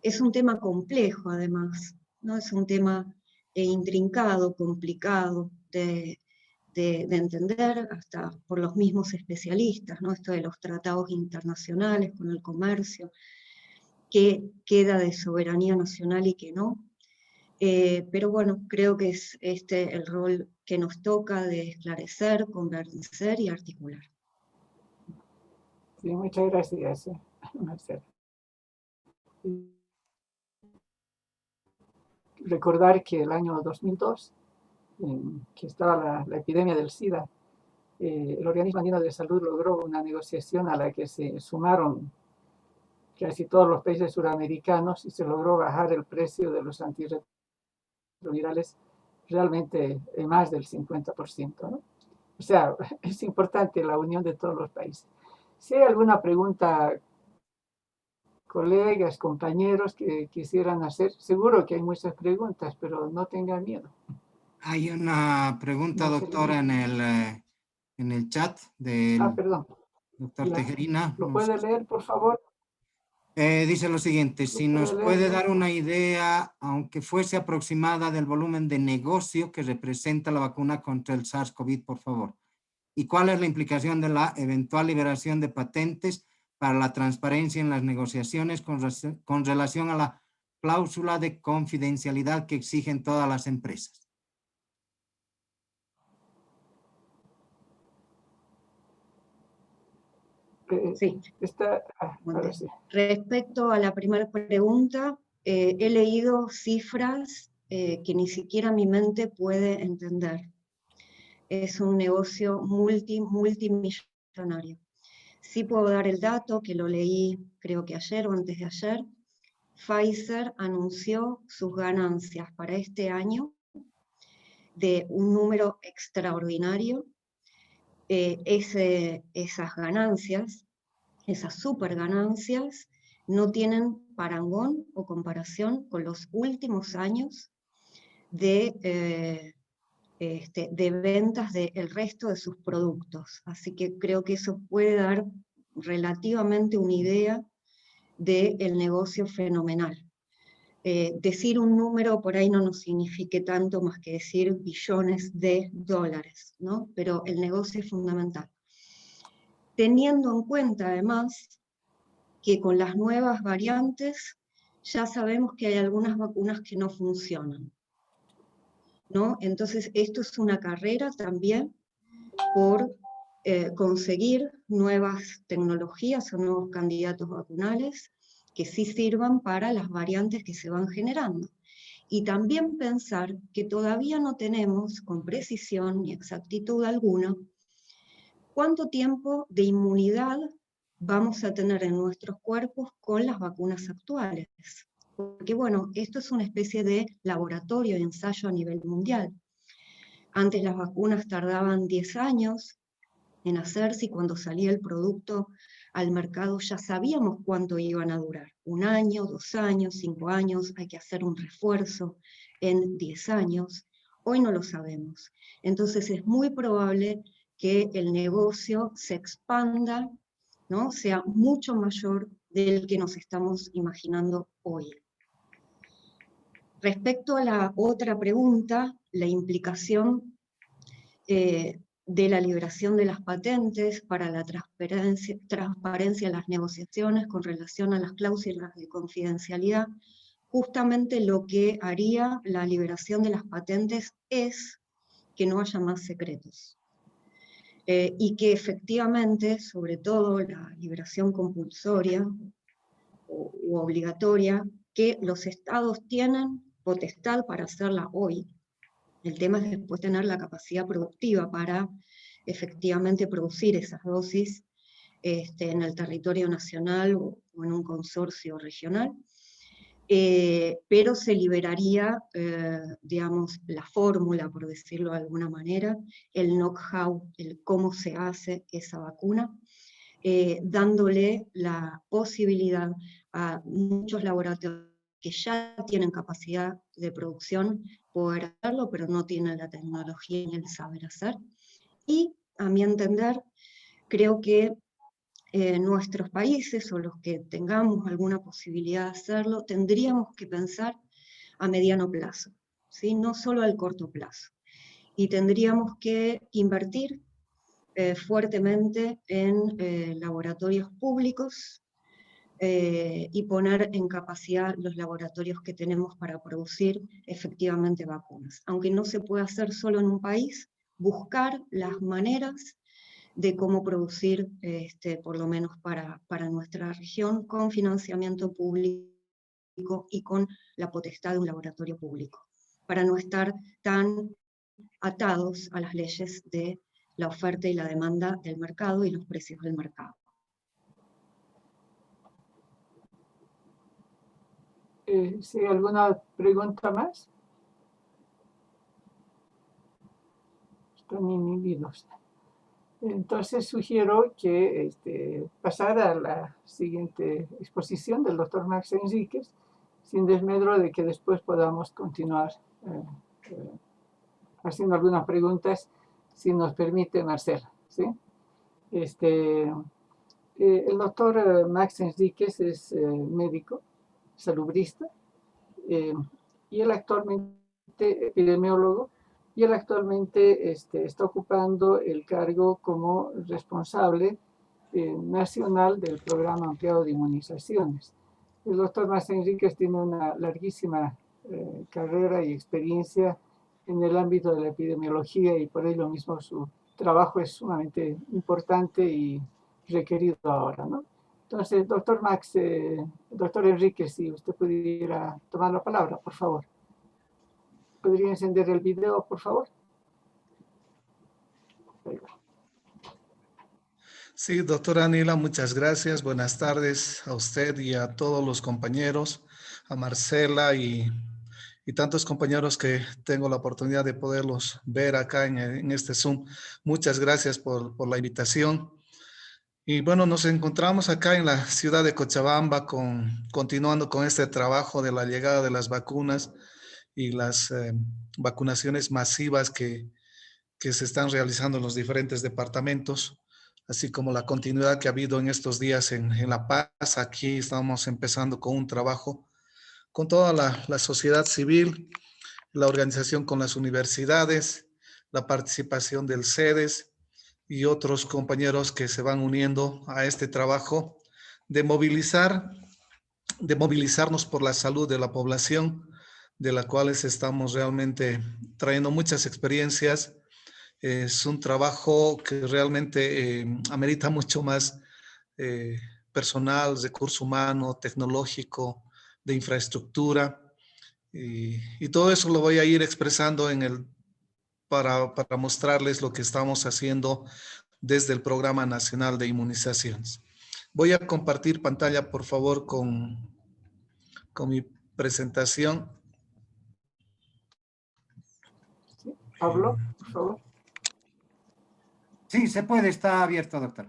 A: Es un tema complejo además, ¿no? Es un tema intrincado, complicado de entender hasta por los mismos especialistas, ¿no? Esto de los tratados internacionales con el comercio, qué queda de soberanía nacional y qué no. Pero bueno, creo que es el rol que nos toca de esclarecer, convencer y articular.
B: Sí, muchas gracias, Marcela. Recordar que el año 2002, que estaba la epidemia del SIDA, el Organismo Andino de Salud logró una negociación a la que se sumaron casi todos los países suramericanos, y se logró bajar el precio de los antirretrovirales realmente en más del 50%, ¿no? O sea, es importante la unión de todos los países. Si hay alguna pregunta, colegas, compañeros, que quisieran hacer, seguro que hay muchas preguntas, pero no tengan miedo.
C: Hay una pregunta, doctora, en el chat del
B: Perdón.
C: doctor Tejerina.
B: ¿Lo puede leer, por favor?
C: Dice lo siguiente: si nos puede dar una idea, aunque fuese aproximada, del volumen de negocio que representa la vacuna contra el SARS-CoV, por favor. ¿Y cuál es la implicación de la eventual liberación de patentes para la transparencia en las negociaciones con relación a la cláusula de confidencialidad que exigen todas las empresas?
A: Sí.
B: Ahora sí.
A: Respecto a la primera pregunta, he leído cifras que ni siquiera mi mente puede entender. Es un negocio multimillonario. Sí puedo dar el dato, que lo leí creo que ayer o antes de ayer. Pfizer anunció sus ganancias para este año de un número extraordinario. Esas ganancias, esas super ganancias, no tienen parangón o comparación con los últimos años de de ventas del resto de sus productos. Así que creo que eso puede dar relativamente una idea del negocio fenomenal. Decir un número por ahí no nos signifique tanto más que decir billones de dólares, ¿no? Pero el negocio es fundamental. Teniendo en cuenta además que con las nuevas variantes ya sabemos que hay algunas vacunas que no funcionan, ¿no? Entonces esto es una carrera también por conseguir nuevas tecnologías o nuevos candidatos vacunales que sí sirvan para las variantes que se van generando. Y también pensar que todavía no tenemos con precisión ni exactitud alguna cuánto tiempo de inmunidad vamos a tener en nuestros cuerpos con las vacunas actuales. Porque bueno, esto es una especie de laboratorio de ensayo a nivel mundial. Antes las vacunas tardaban 10 años en hacerse y cuando salía el producto al mercado ya sabíamos cuánto iban a durar. 1 año, 2 años, 5 años, hay que hacer un refuerzo en 10 años. Hoy no lo sabemos. Entonces es muy probable que el negocio se expanda, ¿no? Sea mucho mayor del que nos estamos imaginando hoy. Respecto a la otra pregunta, la implicación de la liberación de las patentes para la transparencia en las negociaciones con relación a las cláusulas de confidencialidad, justamente lo que haría la liberación de las patentes es que no haya más secretos. Y que efectivamente, sobre todo la liberación compulsoria u obligatoria, que los estados tienen potestad para hacerla hoy. El tema es después tener la capacidad productiva para efectivamente producir esas dosis en el territorio nacional o en un consorcio regional. Pero se liberaría, digamos, la fórmula, por decirlo de alguna manera, el know-how, el cómo se hace esa vacuna, dándole la posibilidad a muchos laboratorios que ya tienen capacidad de producción poder hacerlo, pero no tienen la tecnología ni el saber hacer. Y, a mi entender, creo que nuestros países, o los que tengamos alguna posibilidad de hacerlo, tendríamos que pensar a mediano plazo, ¿sí? No solo al corto plazo. Y tendríamos que invertir fuertemente en laboratorios públicos y poner en capacidad los laboratorios que tenemos para producir efectivamente vacunas. Aunque no se puede hacer solo en un país, buscar las maneras de cómo producir, por lo menos para nuestra región, con financiamiento público y con la potestad de un laboratorio público, para no estar tan atados a las leyes de la oferta y la demanda del mercado y los precios del mercado.
B: ¿Sí, alguna pregunta más? Están inhibidos. Entonces sugiero que pasara a la siguiente exposición del doctor Max Enríquez, sin desmedro de que después podamos continuar haciendo algunas preguntas, si nos permite Marcela, ¿sí? El doctor Max Enríquez es médico, salubrista, y él actualmente epidemiólogo, y él actualmente está ocupando el cargo como responsable nacional del programa ampliado de inmunizaciones. El doctor Max Enríquez tiene una larguísima carrera y experiencia en el ámbito de la epidemiología y por ello mismo su trabajo es sumamente importante y requerido ahora, ¿no? Entonces, doctor Max, doctor Enríquez, si usted pudiera tomar la palabra, por favor. ¿Podría encender el video, por favor?
E: Sí, doctora Anila, muchas gracias. Buenas tardes a usted y a todos los compañeros, a Marcela y tantos compañeros que tengo la oportunidad de poderlos ver acá en este Zoom. Muchas gracias por la invitación. Y bueno, nos encontramos acá en la ciudad de Cochabamba continuando con este trabajo de la llegada de las vacunas. y las vacunaciones masivas que se están realizando en los diferentes departamentos, así como la continuidad que ha habido en estos días en La Paz. Aquí estamos empezando con un trabajo con toda la sociedad civil, la organización con las universidades, la participación del CEDES y otros compañeros que se van uniendo a este trabajo de movilizarnos por la salud de la población, de la cual estamos realmente trayendo muchas experiencias. Es un trabajo que realmente amerita mucho más personal, recurso humano, tecnológico, de infraestructura. Y todo eso lo voy a ir expresando para mostrarles lo que estamos haciendo desde el Programa Nacional de Inmunizaciones. Voy a compartir pantalla, por favor, con mi presentación.
B: Pablo, por favor.
C: Sí, se puede, está abierto, doctor.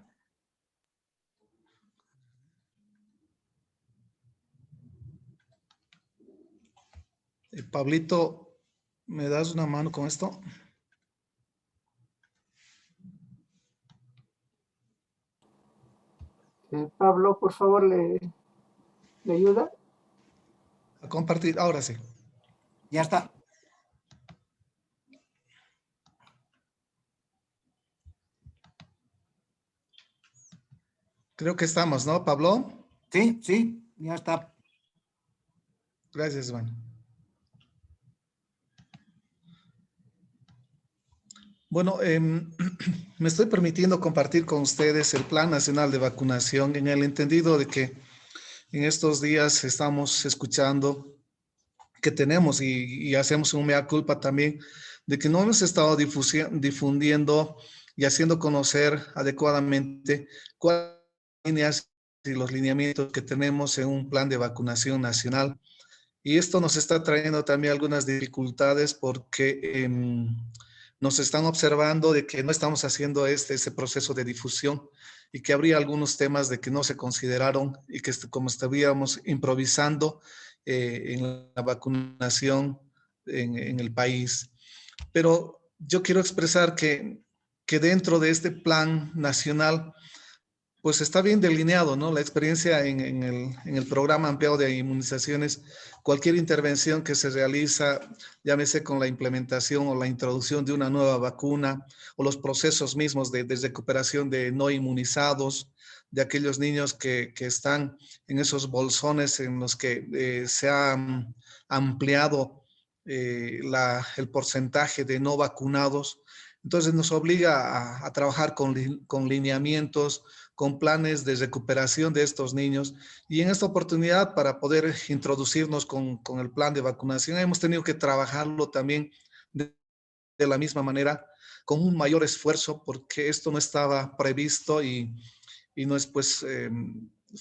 E: Pablito, ¿me das una mano con esto?
B: Pablo, por favor, ¿le ayuda?
E: A compartir, ahora sí.
C: Ya está.
E: Creo que estamos, ¿no, Pablo?
C: Sí, sí, ya está.
E: Gracias, Juan. Bueno, me estoy permitiendo compartir con ustedes el Plan Nacional de Vacunación en el entendido de que en estos días estamos escuchando que tenemos y hacemos un mea culpa también de que no hemos estado difundiendo y haciendo conocer adecuadamente cuáles son las líneas y los lineamientos que tenemos en un plan de vacunación nacional. Y esto nos está trayendo también algunas dificultades porque nos están observando de que no estamos haciendo ese proceso de difusión y que habría algunos temas de que no se consideraron y que como estaríamos improvisando en la vacunación en el país. Pero yo quiero expresar que dentro de este plan nacional, pues está bien delineado, ¿no? La experiencia en el programa ampliado de inmunizaciones, cualquier intervención que se realiza, llámese con la implementación o la introducción de una nueva vacuna, o los procesos mismos de recuperación de no inmunizados, de aquellos niños que están en esos bolsones en los que se ha ampliado el porcentaje de no vacunados. Entonces nos obliga a trabajar con lineamientos, con planes de recuperación de estos niños. Y en esta oportunidad, para poder introducirnos con el plan de vacunación, hemos tenido que trabajarlo también de la misma manera, con un mayor esfuerzo, porque esto no estaba previsto y no es pues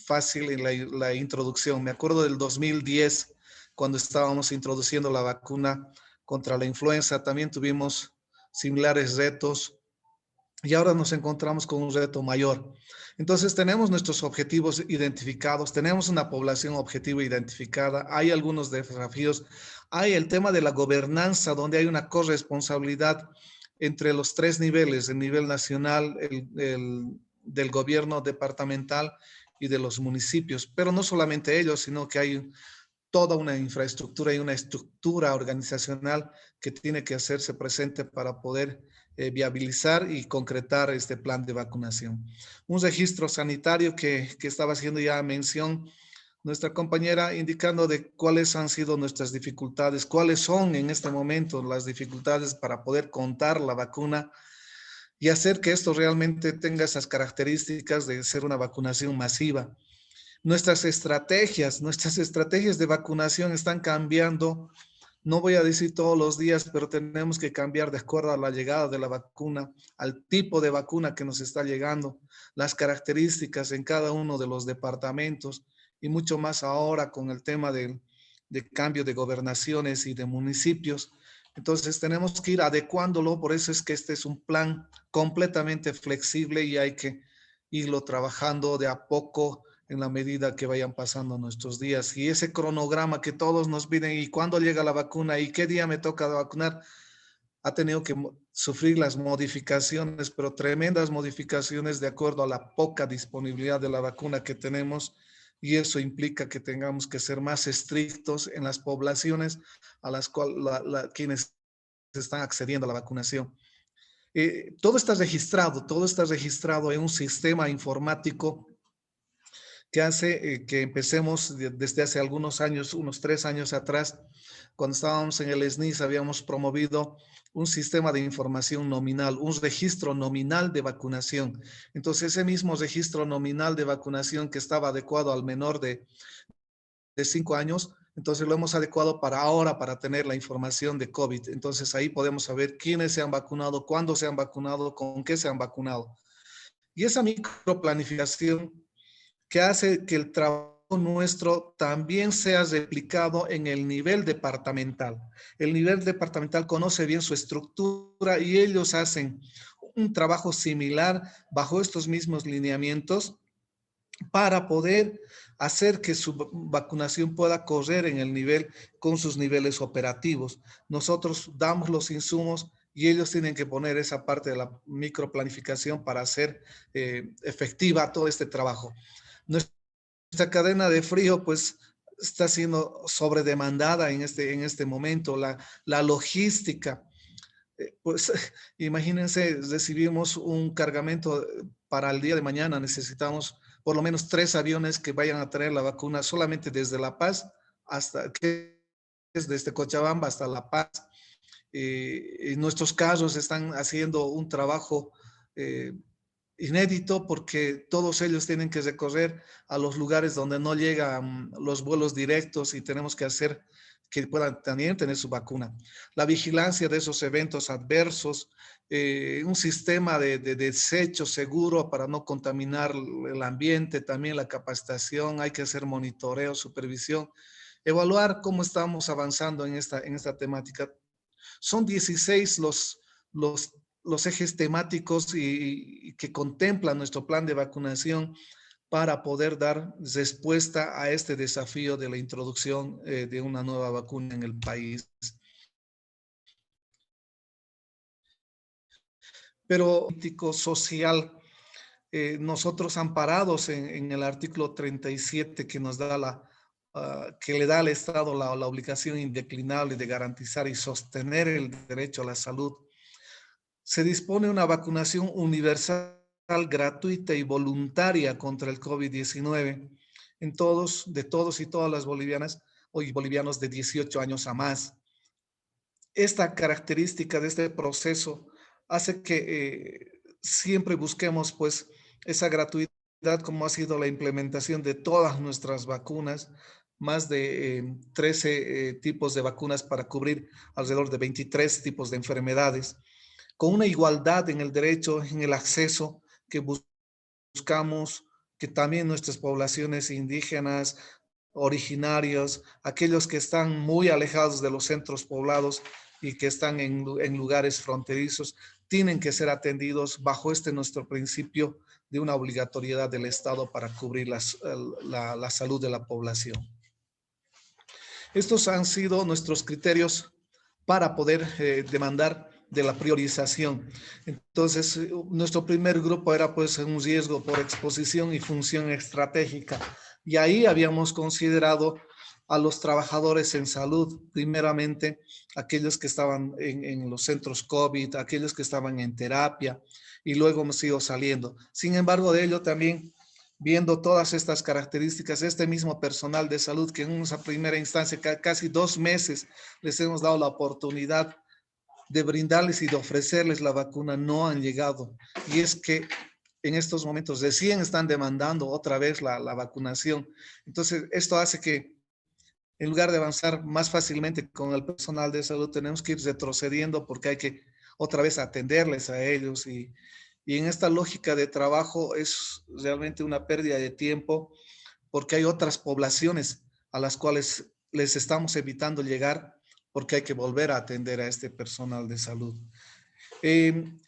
E: fácil en la introducción. Me acuerdo del 2010, cuando estábamos introduciendo la vacuna contra la influenza, también tuvimos similares retos. Y ahora nos encontramos con un reto mayor. Entonces tenemos nuestros objetivos identificados, tenemos una población objetivo identificada, hay algunos desafíos, hay el tema de la gobernanza, donde hay una corresponsabilidad entre los tres niveles, el nivel nacional, del gobierno departamental y de los municipios, pero no solamente ellos, sino que hay toda una infraestructura y una estructura organizacional que tiene que hacerse presente para poder viabilizar y concretar este plan de vacunación. Un registro sanitario que estaba haciendo ya mención nuestra compañera, indicando de cuáles han sido nuestras dificultades, cuáles son en este momento las dificultades para poder contar la vacuna y hacer que esto realmente tenga esas características de ser una vacunación masiva. Nuestras estrategias de vacunación están cambiando. No voy a decir todos los días, pero tenemos que cambiar de acuerdo a la llegada de la vacuna, al tipo de vacuna que nos está llegando, las características en cada uno de los departamentos y mucho más ahora con el tema de cambio de gobernaciones y de municipios. Entonces tenemos que ir adecuándolo, por eso es que este es un plan completamente flexible y hay que irlo trabajando de a poco en la medida que vayan pasando nuestros días. Y ese cronograma que todos nos piden, ¿y cuándo llega la vacuna? ¿Y qué día me toca vacunar? Ha tenido que sufrir las modificaciones, pero tremendas modificaciones de acuerdo a la poca disponibilidad de la vacuna que tenemos, y eso implica que tengamos que ser más estrictos en las poblaciones a las cuales quienes están accediendo a la vacunación. Todo está registrado en un sistema informático que hace que empecemos desde hace algunos años, unos 3 años atrás, cuando estábamos en el SNIS, habíamos promovido un sistema de información nominal, un registro nominal de vacunación. Entonces, ese mismo registro nominal de vacunación que estaba adecuado al menor de 5 años, entonces lo hemos adecuado para ahora, para tener la información de COVID. Entonces, ahí podemos saber quiénes se han vacunado, cuándo se han vacunado, con qué se han vacunado. Y esa microplanificación que hace que el trabajo nuestro también sea replicado en el nivel departamental. El nivel departamental conoce bien su estructura y ellos hacen un trabajo similar bajo estos mismos lineamientos para poder hacer que su vacunación pueda correr en el nivel con sus niveles operativos. Nosotros damos los insumos y ellos tienen que poner esa parte de la microplanificación para hacer efectiva todo este trabajo. Nuestra cadena de frío, pues, está siendo sobredemandada en este momento. La logística, pues, imagínense, recibimos un cargamento para el día de mañana. Necesitamos por lo menos 3 aviones que vayan a traer la vacuna solamente desde La Paz que es desde Cochabamba hasta La Paz. Nuestros carros están haciendo un trabajo inédito porque todos ellos tienen que recorrer a los lugares donde no llegan los vuelos directos y tenemos que hacer que puedan también tener su vacuna. La vigilancia de esos eventos adversos, un sistema de desecho seguro para no contaminar el ambiente, también la capacitación, hay que hacer monitoreo, supervisión, evaluar cómo estamos avanzando en esta temática. Son 16 los ejes temáticos y que contemplan nuestro plan de vacunación para poder dar respuesta a este desafío de la introducción de una nueva vacuna en el país. Pero político, social, nosotros amparados en el artículo 37 que nos da que le da al Estado la obligación indeclinable de garantizar y sostener el derecho a la salud, se dispone una vacunación universal, gratuita y voluntaria contra el COVID-19 de todos y todas las bolivianas y bolivianos de 18 años a más. Esta característica de este proceso hace que siempre busquemos, pues, esa gratuidad, como ha sido la implementación de todas nuestras vacunas, más de 13 tipos de vacunas para cubrir alrededor de 23 tipos de enfermedades, con una igualdad en el derecho, en el acceso que buscamos, que también nuestras poblaciones indígenas, originarios, aquellos que están muy alejados de los centros poblados y que están en lugares fronterizos, tienen que ser atendidos bajo nuestro principio de una obligatoriedad del Estado para cubrir la salud de la población. Estos han sido nuestros criterios para poder demandar de la priorización. Entonces, nuestro primer grupo era, pues, un riesgo por exposición y función estratégica. Y ahí habíamos considerado a los trabajadores en salud, primeramente aquellos que estaban en los centros COVID, aquellos que estaban en terapia, y luego hemos ido saliendo. Sin embargo, de ello también, viendo todas estas características, este mismo personal de salud que en esa primera instancia, casi 2 meses, les hemos dado la oportunidad de brindarles y de ofrecerles la vacuna, no han llegado. Y es que en estos momentos recién están demandando otra vez la vacunación. Entonces, esto hace que en lugar de avanzar más fácilmente con el personal de salud, tenemos que ir retrocediendo porque hay que otra vez atenderles a ellos. Y en esta lógica de trabajo es realmente una pérdida de tiempo porque hay otras poblaciones a las cuales les estamos evitando llegar porque hay que volver a atender a este personal de salud.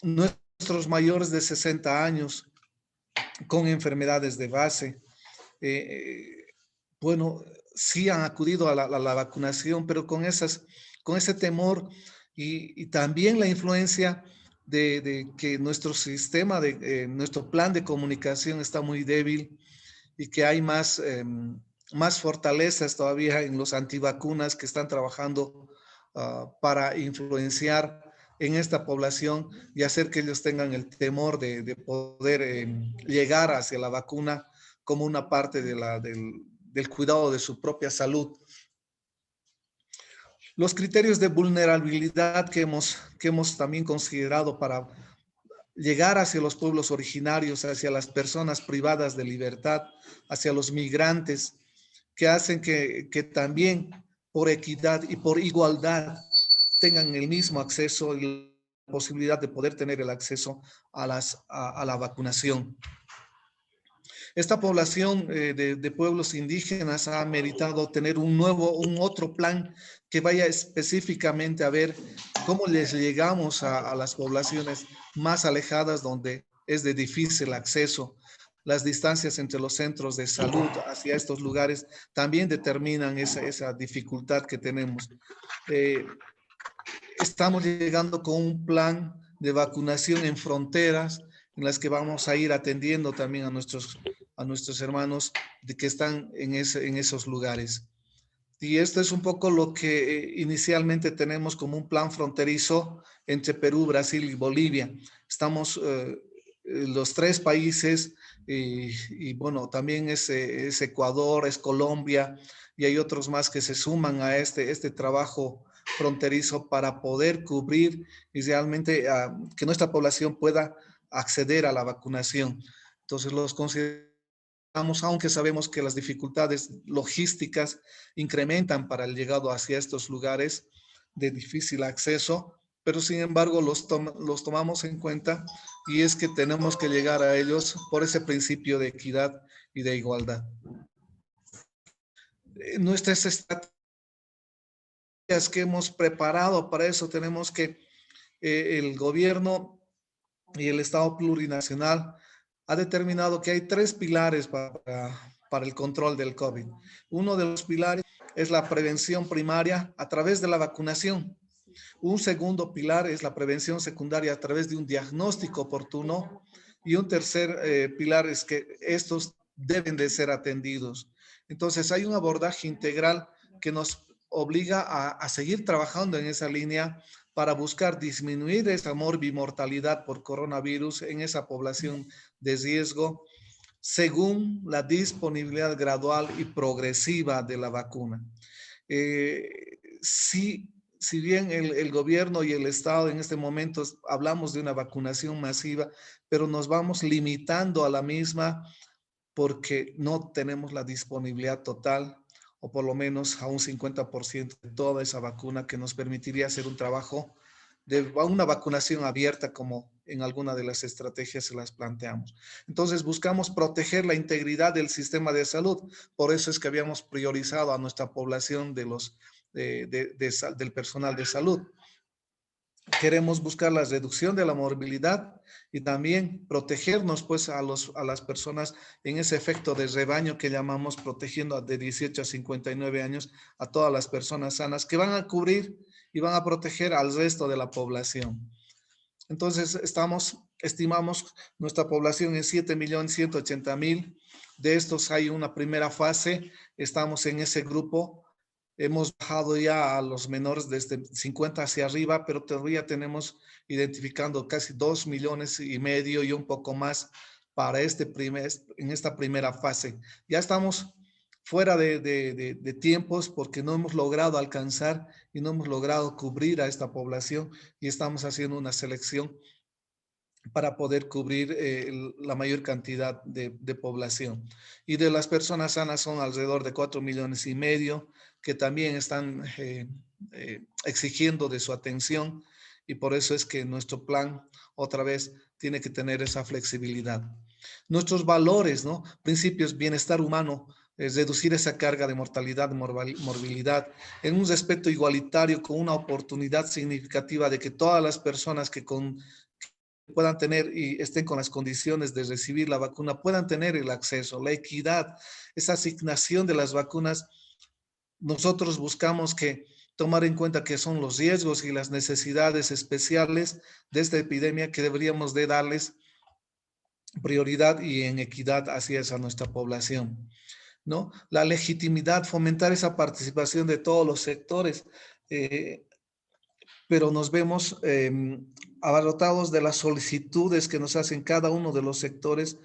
E: Nuestros mayores de 60 años con enfermedades de base, bueno, sí han acudido a la vacunación, pero con ese temor y también la influencia de que nuestro sistema, nuestro plan de comunicación está muy débil y que hay más fortalezas todavía en los antivacunas que están trabajando para influenciar en esta población y hacer que ellos tengan el temor de poder llegar hacia la vacuna como una parte del cuidado de su propia salud. Los criterios de vulnerabilidad que hemos también considerado para llegar hacia los pueblos originarios, hacia las personas privadas de libertad, hacia los migrantes, que hacen que también por equidad y por igualdad tengan el mismo acceso y la posibilidad de poder tener el acceso a la vacunación. Esta población de pueblos indígenas ha meritado tener un otro plan que vaya específicamente a ver cómo les llegamos a las poblaciones más alejadas donde es de difícil acceso. Las distancias entre los centros de salud hacia estos lugares también determinan esa dificultad que tenemos. Estamos llegando con un plan de vacunación en fronteras en las que vamos a ir atendiendo también a nuestros hermanos que están en esos lugares. Y esto es un poco lo que inicialmente tenemos como un plan fronterizo entre Perú, Brasil y Bolivia. Estamos los tres países y bueno, también es Ecuador, es Colombia y hay otros más que se suman a este trabajo fronterizo para poder cubrir y realmente que nuestra población pueda acceder a la vacunación. Entonces los consideramos, aunque sabemos que las dificultades logísticas incrementan para el llegado hacia estos lugares de difícil acceso, pero sin embargo los tomamos en cuenta y es que tenemos que llegar a ellos por ese principio de equidad y de igualdad. Nuestras estrategias que hemos preparado para eso tenemos que el gobierno y el Estado plurinacional ha determinado que hay 3 pilares para el control del COVID. Uno de los pilares es la prevención primaria a través de la vacunación. Un segundo pilar es la prevención secundaria a través de un diagnóstico oportuno. Y un tercer pilar es que estos deben de ser atendidos. Entonces hay un abordaje integral que nos obliga a seguir trabajando en esa línea para buscar disminuir esa morbimortalidad por coronavirus en esa población de riesgo según la disponibilidad gradual y progresiva de la vacuna. Si bien el gobierno y el Estado en este momento hablamos de una vacunación masiva, pero nos vamos limitando a la misma porque no tenemos la disponibilidad total o por lo menos a un 50% de toda esa vacuna que nos permitiría hacer un trabajo de una vacunación abierta como en alguna de las estrategias se las planteamos. Entonces buscamos proteger la integridad del sistema de salud. Por eso es que habíamos priorizado a nuestra población del personal de salud. Queremos buscar la reducción de la morbilidad y también protegernos pues a las personas en ese efecto de rebaño que llamamos protegiendo de 18 a 59 años a todas las personas sanas que van a cubrir y van a proteger al resto de la población. Entonces estimamos nuestra población en 7.180.000. De estos hay una primera fase, estamos en ese grupo. Hemos bajado ya a los menores desde 50 hacia arriba, pero todavía tenemos identificando casi 2,5 millones y un poco más para en esta primera fase. Ya estamos fuera de tiempos porque no hemos logrado alcanzar y no hemos logrado cubrir a esta población y estamos haciendo una selección para poder cubrir la mayor cantidad de población. Y de las personas sanas son alrededor de 4,5 millones que también están exigiendo de su atención y por eso es que nuestro plan otra vez tiene que tener esa flexibilidad. Nuestros valores, ¿no? Principios, bienestar humano, reducir esa carga de mortalidad, morbilidad, en un respeto igualitario con una oportunidad significativa de que todas las personas que puedan tener y estén con las condiciones de recibir la vacuna, puedan tener el acceso, la equidad, esa asignación de las vacunas. Nosotros buscamos que tomar en cuenta que son los riesgos y las necesidades especiales de esta epidemia que deberíamos de darles prioridad y en equidad hacia esa nuestra población, ¿no? La legitimidad, fomentar esa participación de todos los sectores, pero nos vemos abarrotados de las solicitudes que nos hacen cada uno de los sectores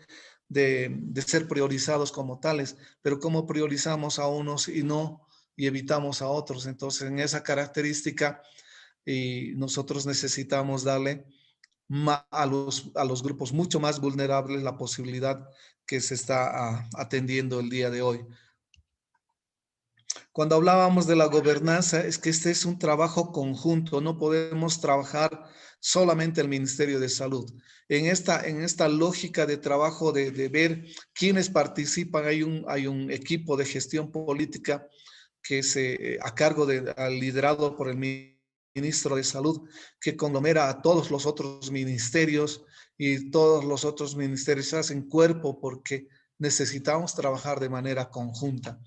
E: de ser priorizados como tales, pero cómo priorizamos a unos y evitamos a otros. Entonces, en esa característica, nosotros necesitamos darle a los grupos mucho más vulnerables la posibilidad que se está atendiendo el día de hoy. Cuando hablábamos de la gobernanza, es que este es un trabajo conjunto, no podemos trabajar solamente el Ministerio de Salud. En esta lógica de trabajo de ver quiénes participan, hay un equipo de gestión política que a cargo liderado por el ministro de Salud, que conglomera a todos los otros ministerios, y todos los otros ministerios hacen cuerpo porque necesitamos trabajar de manera conjunta.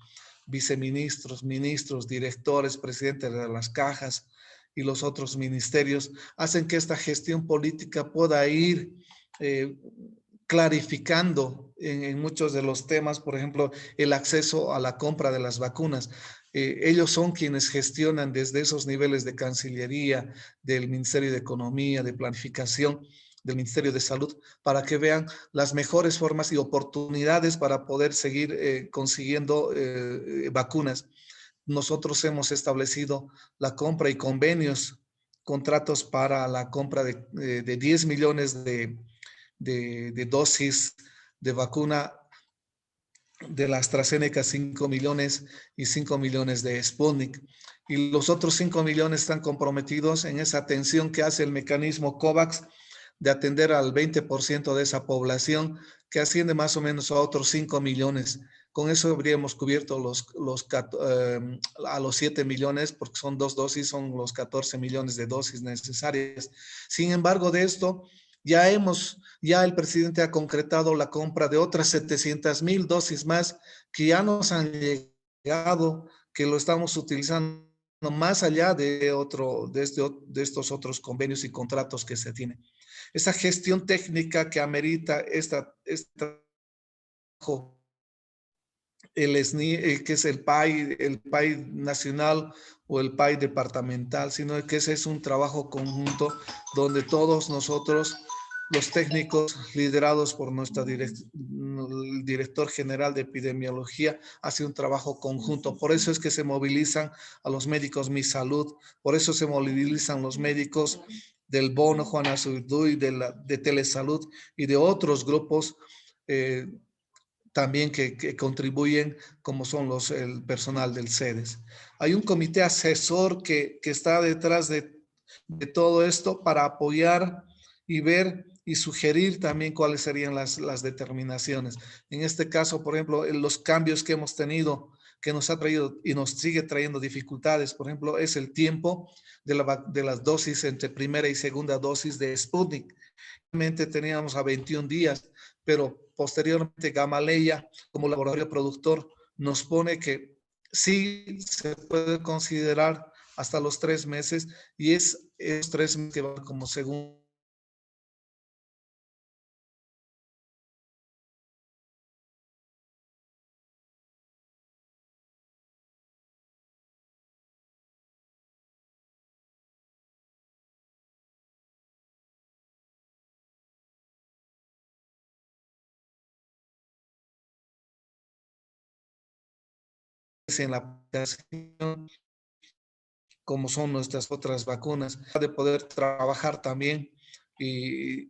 E: Viceministros, ministros, directores, presidentes de las cajas y los otros ministerios hacen que esta gestión política pueda ir clarificando en muchos de los temas, por ejemplo, el acceso a la compra de las vacunas. Ellos son quienes gestionan desde esos niveles de Cancillería, del Ministerio de Economía, de Planificación, del Ministerio de Salud, para que vean las mejores formas y oportunidades para poder seguir consiguiendo vacunas. Nosotros hemos establecido la compra y convenios, contratos para la compra de 10 millones de dosis de vacuna de la AstraZeneca, 5 millones y 5 millones de Sputnik. Y los otros 5 millones están comprometidos en esa atención que hace el mecanismo COVAX de atender al 20% de esa población, que asciende más o menos a otros 5 millones. Con eso habríamos cubierto a los 7 millones, porque son 2 dosis, son los 14 millones de dosis necesarias. Sin embargo, de esto, ya el presidente ha concretado la compra de otras 700,000 dosis más que ya nos han llegado, que lo estamos utilizando más allá de estos otros convenios y contratos que se tienen. Esa gestión técnica que amerita el SNI, que es el PAI nacional o el PAI departamental, sino que ese es un trabajo conjunto donde todos nosotros, los técnicos liderados por el director general de epidemiología, hace un trabajo conjunto. Por eso es que se movilizan a los médicos Mi Salud, por eso se movilizan los médicos del Bono, Juan Azurduy, de Telesalud y de otros grupos también que contribuyen, como son el personal del CEDES. Hay un comité asesor que está detrás de todo esto para apoyar y ver y sugerir también cuáles serían las determinaciones. En este caso, por ejemplo, los cambios que hemos tenido, que nos ha traído y nos sigue trayendo dificultades, por ejemplo, es el tiempo de las dosis entre primera y segunda dosis de Sputnik. Realmente teníamos a 21 días, pero posteriormente Gamaleya, como laboratorio productor, nos pone que sí se puede considerar hasta los 3 meses, y es esos 3 meses que van como segundo. En la aplicación, como son nuestras otras vacunas, de poder trabajar también y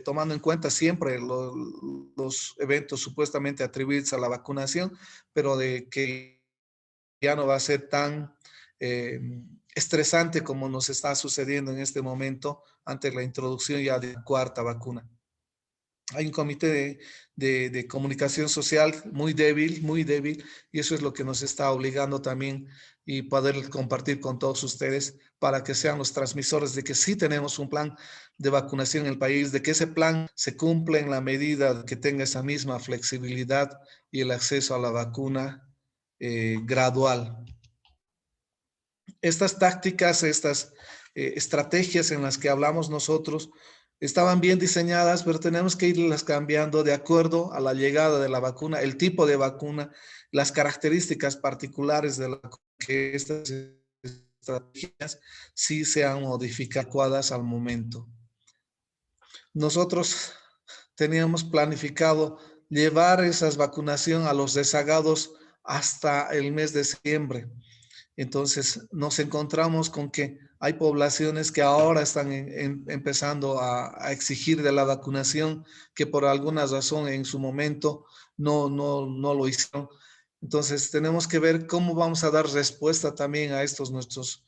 E: tomando en cuenta siempre los eventos supuestamente atribuidos a la vacunación, pero de que ya no va a ser tan estresante como nos está sucediendo en este momento ante la introducción ya de la 4ª vacuna. Hay un comité de comunicación social muy débil, y eso es lo que nos está obligando también y poder compartir con todos ustedes para que sean los transmisores de que sí tenemos un plan de vacunación en el país, de que ese plan se cumple en la medida que tenga esa misma flexibilidad y el acceso a la vacuna gradual. Estas tácticas, estas estrategias en las que hablamos nosotros, estaban bien diseñadas, pero tenemos que irlas cambiando de acuerdo a la llegada de la vacuna, el tipo de vacuna, las características particulares de la que estas estrategias sí sean modificadas al momento. Nosotros teníamos planificado llevar esas vacunación a los rezagados hasta el mes de septiembre. Entonces nos encontramos con que hay poblaciones que ahora están empezando a exigir de la vacunación, que por alguna razón en su momento no lo hicieron. Entonces tenemos que ver cómo vamos a dar respuesta también a estos nuestros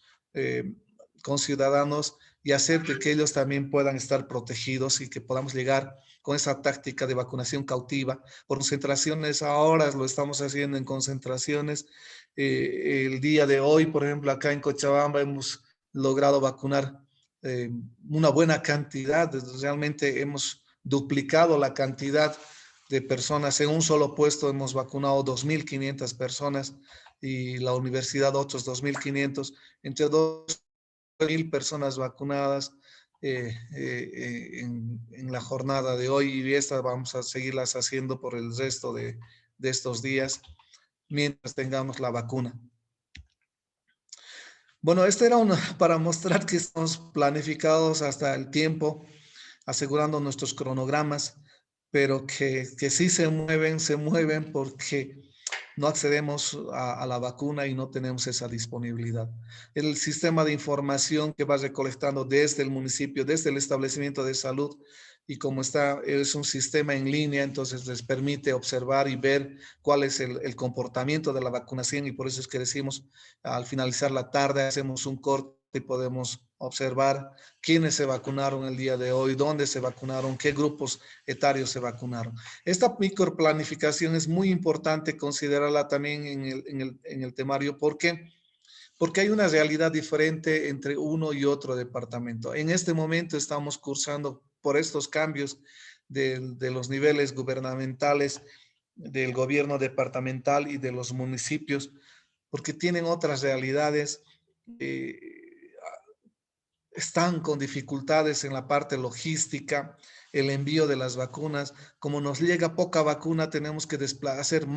E: conciudadanos y hacer que ellos también puedan estar protegidos y que podamos llegar con esa táctica de vacunación cautiva. Por concentraciones, ahora lo estamos haciendo en concentraciones. El día de hoy, por ejemplo, acá en Cochabamba hemos logrado vacunar una buena cantidad. Realmente hemos duplicado la cantidad de personas. En un solo puesto hemos vacunado 2.500 personas y la universidad otros 2.500. Entre 2.000 personas vacunadas en la jornada de hoy, y estas vamos a seguirlas haciendo por el resto de estos días mientras tengamos la vacuna. Bueno, esto era para mostrar que estamos planificados hasta el tiempo, asegurando nuestros cronogramas, pero que sí se mueven porque no accedemos a la vacuna y no tenemos esa disponibilidad. El sistema de información que va recolectando desde el municipio, desde el establecimiento de salud, y como es un sistema en línea, entonces les permite observar y ver cuál es el comportamiento de la vacunación, y por eso es que decimos, al finalizar la tarde hacemos un corte y podemos observar quiénes se vacunaron el día de hoy, dónde se vacunaron, qué grupos etarios se vacunaron. Esta microplanificación es muy importante considerarla también en el temario. ¿Por qué? Porque hay una realidad diferente entre uno y otro departamento. En este momento estamos cursando por estos cambios de los niveles gubernamentales, del gobierno departamental y de los municipios, porque tienen otras realidades. Están con dificultades en la parte logística, el envío de las vacunas. Como nos llega poca vacuna, tenemos que hacer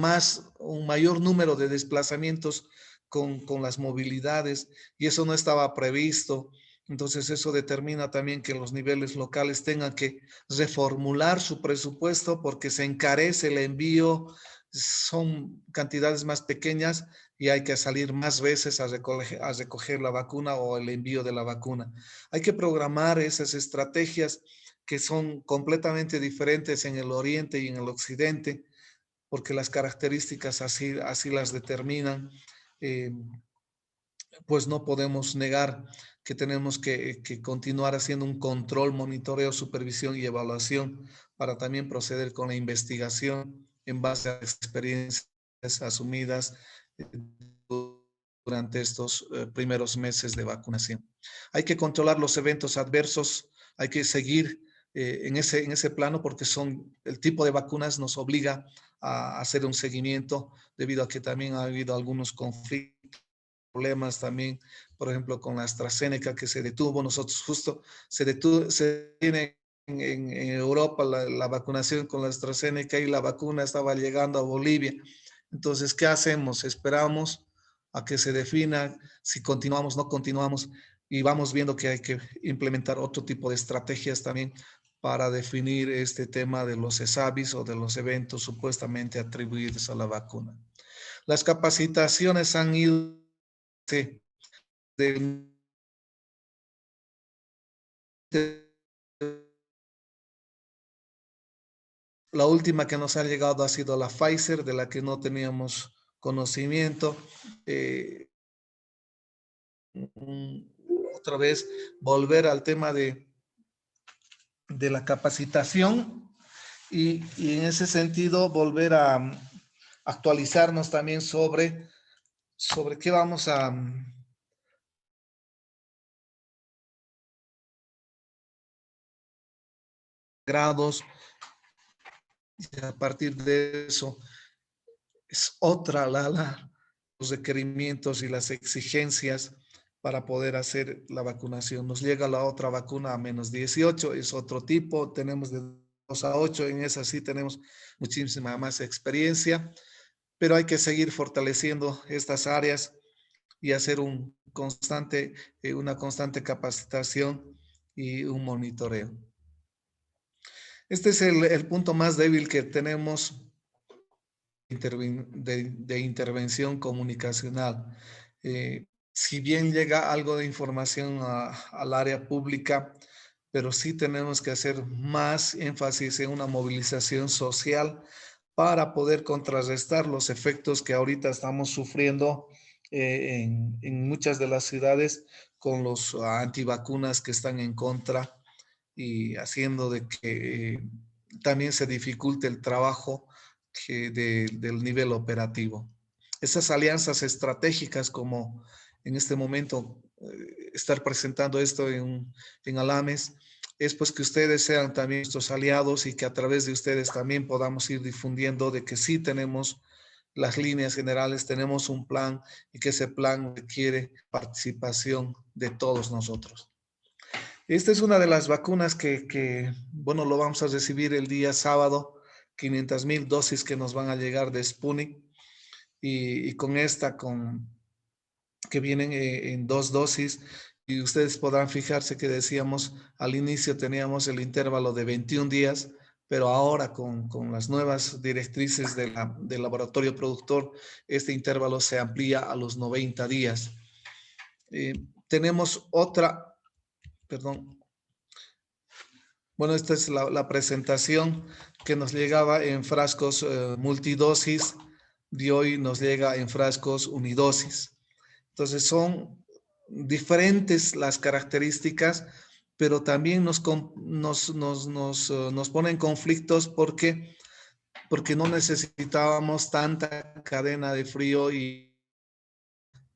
E: un mayor número de desplazamientos con las movilidades, y eso no estaba previsto. Entonces eso determina también que los niveles locales tengan que reformular su presupuesto porque se encarece el envío, son cantidades más pequeñas y hay que salir más veces a recoger la vacuna o el envío de la vacuna. Hay que programar esas estrategias que son completamente diferentes en el oriente y en el occidente, porque las características así las determinan. Pues no podemos negar que tenemos que continuar haciendo un control, monitoreo, supervisión y evaluación para también proceder con la investigación en base a experiencias asumidas durante estos primeros meses de vacunación. Hay que controlar los eventos adversos, hay que seguir en ese plano porque el tipo de vacunas nos obliga a hacer un seguimiento debido a que también ha habido algunos conflictos, problemas también, por ejemplo, con la AstraZeneca que se detuvo. Nosotros justo se tiene en Europa la vacunación con la AstraZeneca y la vacuna estaba llegando a Bolivia. Entonces, ¿qué hacemos? Esperamos a que se defina si continuamos, no continuamos, y vamos viendo que hay que implementar otro tipo de estrategias también para definir este tema de los ESAVIS o de los eventos supuestamente atribuidos a la vacuna. Las capacitaciones han ido la última que nos ha llegado ha sido la Pfizer, de la que no teníamos conocimiento. Otra vez, volver al tema de la capacitación y en ese sentido volver a actualizarnos también sobre qué vamos a grados, y a partir de eso es otra los requerimientos y las exigencias para poder hacer la vacunación. Nos llega la otra vacuna a -18, es otro tipo, tenemos de 2 a 8, en esa sí tenemos muchísima más experiencia, pero hay que seguir fortaleciendo estas áreas y hacer una constante capacitación y un monitoreo. Este es el punto más débil que tenemos de intervención comunicacional. Si bien llega algo de información al área pública, pero sí tenemos que hacer más énfasis en una movilización social para poder contrarrestar los efectos que ahorita estamos sufriendo en muchas de las ciudades con los antivacunas que están en contra y haciendo de que también se dificulte el trabajo del nivel operativo. Esas alianzas estratégicas como en este momento estar presentando esto en Alames, es pues que ustedes sean también nuestros aliados y que a través de ustedes también podamos ir difundiendo de que sí tenemos las líneas generales, tenemos un plan y que ese plan requiere participación de todos nosotros. Esta es una de las vacunas que bueno, lo vamos a recibir el día sábado, 500,000 dosis que nos van a llegar de Sputnik y con esta, que vienen en 2 dosis, y ustedes podrán fijarse que decíamos al inicio teníamos el intervalo de 21 días, pero ahora con las nuevas directrices del laboratorio productor, este intervalo se amplía a los 90 días. Tenemos otra, perdón. Bueno, esta es la presentación que nos llegaba en frascos multidosis, de hoy nos llega en frascos unidosis. Entonces son diferentes las características, pero también nos ponen conflictos porque no necesitábamos tanta cadena de frío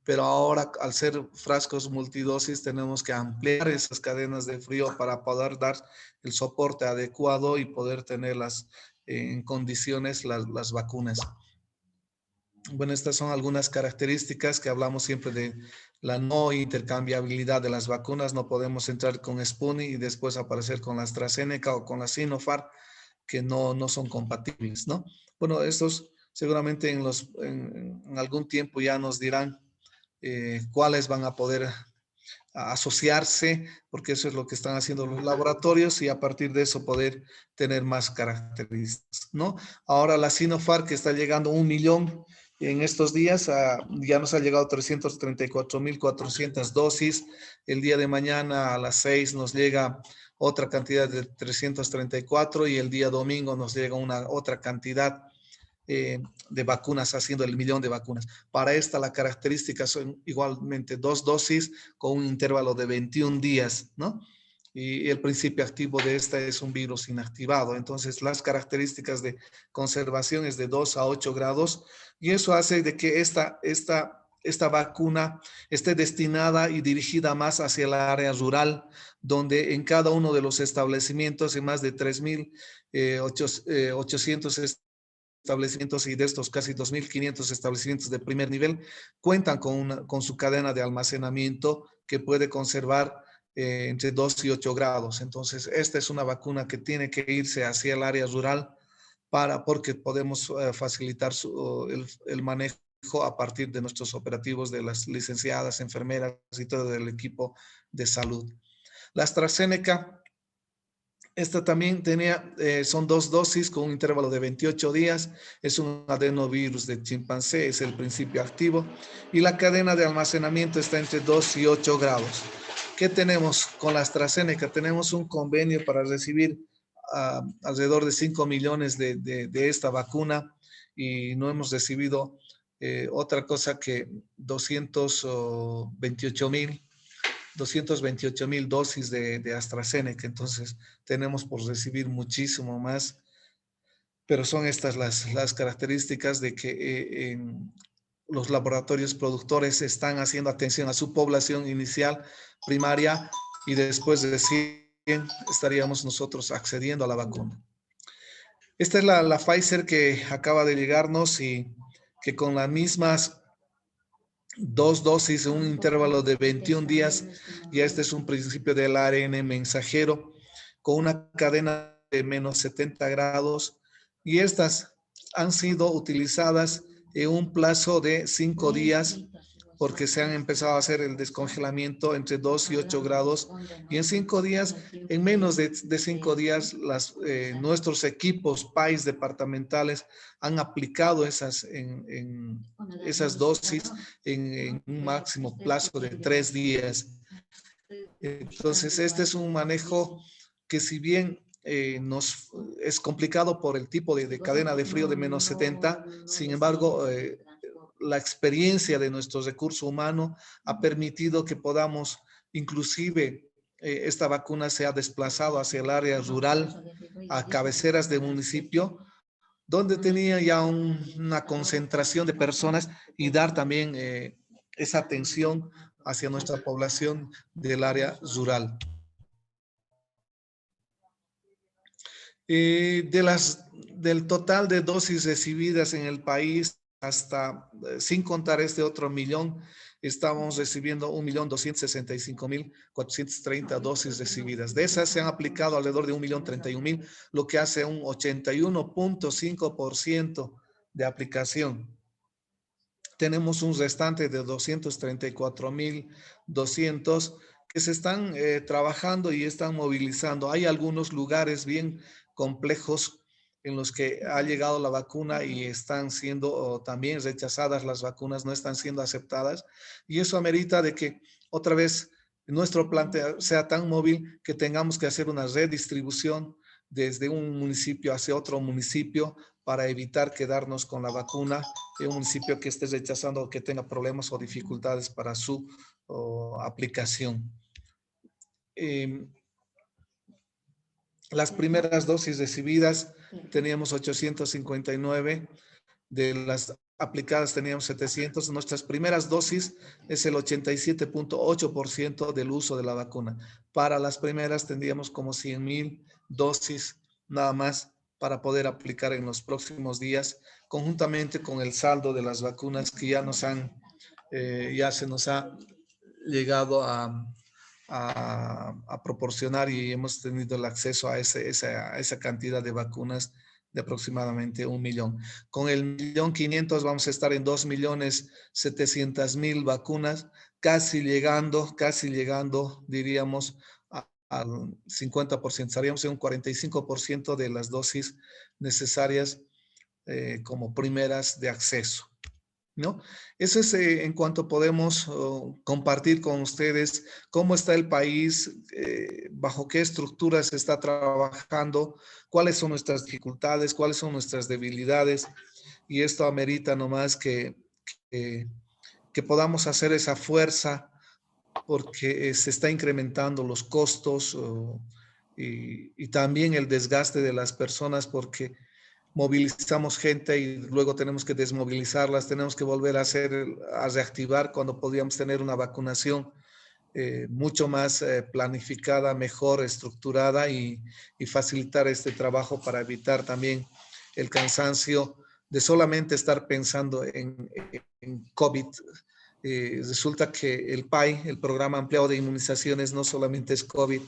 E: pero ahora al ser frascos multidosis tenemos que ampliar esas cadenas de frío para poder dar el soporte adecuado y poder tenerlas en condiciones las vacunas. Bueno, estas son algunas características que hablamos siempre de la no intercambiabilidad de las vacunas. No podemos entrar con Sputnik y después aparecer con la AstraZeneca o con la Sinopharm, que no son compatibles, ¿no? Bueno, estos seguramente en algún tiempo ya nos dirán cuáles van a poder asociarse, porque eso es lo que están haciendo los laboratorios y a partir de eso poder tener más características, ¿no? Ahora la Sinopharm, que está llegando a 1 millón en estos días, ya nos ha llegado 334,400 dosis. El día de mañana a las 6 nos llega otra cantidad de 334 y el día domingo nos llega otra cantidad de vacunas, haciendo el 1 millón de vacunas. Para esta la característica son igualmente 2 dosis con un intervalo de 21 días, ¿no? Y el principio activo de esta es un virus inactivado. Entonces las características de conservación es de 2 a 8 grados y eso hace de que esta vacuna esté destinada y dirigida más hacia el área rural, donde en cada uno de los establecimientos, en más de 3,800 establecimientos y de estos casi 2,500 establecimientos de primer nivel cuentan con su cadena de almacenamiento que puede conservar entre 2 y 8 grados. Entonces, esta es una vacuna que tiene que irse hacia el área rural porque podemos facilitar el manejo a partir de nuestros operativos de las licenciadas, enfermeras y todo el equipo de salud. La AstraZeneca, esta también son 2 dosis con un intervalo de 28 días. Es un adenovirus de chimpancé, es el principio activo. Y la cadena de almacenamiento está entre 2 y 8 grados. ¿Qué tenemos con la AstraZeneca? Tenemos un convenio para recibir alrededor de 5 millones de esta vacuna y no hemos recibido otra cosa que 228,000 dosis de AstraZeneca, entonces tenemos por recibir muchísimo más pero son estas las características de que los laboratorios productores están haciendo atención a su población inicial, primaria, y después de 100 estaríamos nosotros accediendo a la vacuna. Esta es la Pfizer que acaba de llegarnos y que con las mismas 2 dosis en un intervalo de 21 días, y este es un principio del ARN mensajero, con una cadena de menos 70 grados, y estas han sido utilizadas en un plazo de 5 días, porque se han empezado a hacer el descongelamiento entre 2 y 8 grados, y en 5 días, en menos de 5 días, nuestros equipos PAIS departamentales han aplicado esas dosis en un máximo plazo de 3 días. Entonces, este es un manejo que, si bien es complicado por el tipo de cadena de frío de menos 70, sin embargo, la experiencia de nuestro recurso humano ha permitido que podamos, inclusive, esta vacuna se ha desplazado hacia el área rural, a cabeceras de municipio, donde tenía ya una concentración de personas, y dar también esa atención hacia nuestra población del área rural. Del total de dosis recibidas en el país, hasta, sin contar este otro millón, estamos recibiendo 1.265.430 dosis recibidas. De esas se han aplicado alrededor de 1.031.000, lo que hace un 81.5% de aplicación. Tenemos un restante de 234.200 que se están trabajando y están movilizando. Hay algunos lugares bien complejos en los que ha llegado la vacuna y están siendo también rechazadas las vacunas, no están siendo aceptadas, y eso amerita de que otra vez nuestro plan sea tan móvil que tengamos que hacer una redistribución desde un municipio hacia otro municipio para evitar quedarnos con la vacuna en un municipio que esté rechazando o que tenga problemas o dificultades para su aplicación. Las primeras dosis recibidas teníamos 859, de las aplicadas teníamos 700. Nuestras primeras dosis es el 87.8% del uso de la vacuna. Para las primeras tendríamos como 100.000 dosis nada más para poder aplicar en los próximos días, conjuntamente con el saldo de las vacunas que ya se nos ha llegado a proporcionar, y hemos tenido el acceso a esa cantidad de vacunas de aproximadamente 1 millón. Con el 1.500.000 vamos a estar en 2.700.000 vacunas, casi llegando, diríamos, al 50%. Estaríamos en un 45% de las dosis necesarias como primeras de acceso, ¿no? Eso es en cuanto podemos compartir con ustedes cómo está el país, bajo qué estructuras se está trabajando, cuáles son nuestras dificultades, cuáles son nuestras debilidades, y esto amerita nomás que podamos hacer esa fuerza, porque se está incrementando los costos y también el desgaste de las personas, porque movilizamos gente y luego tenemos que desmovilizarlas, tenemos que volver a reactivar cuando podríamos tener una vacunación mucho más planificada, mejor estructurada, y facilitar este trabajo para evitar también el cansancio de solamente estar pensando en COVID. Resulta que el PAI, el Programa Ampliado de Inmunizaciones, no solamente es COVID,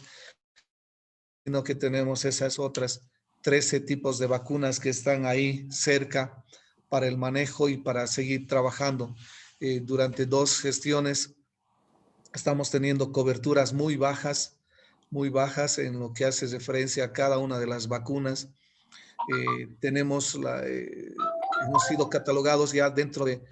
E: sino que tenemos esas otras 13 tipos de vacunas que están ahí cerca para el manejo y para seguir trabajando. Durante 2 gestiones estamos teniendo coberturas muy bajas en lo que hace referencia a cada una de las vacunas. Hemos sido catalogados ya dentro de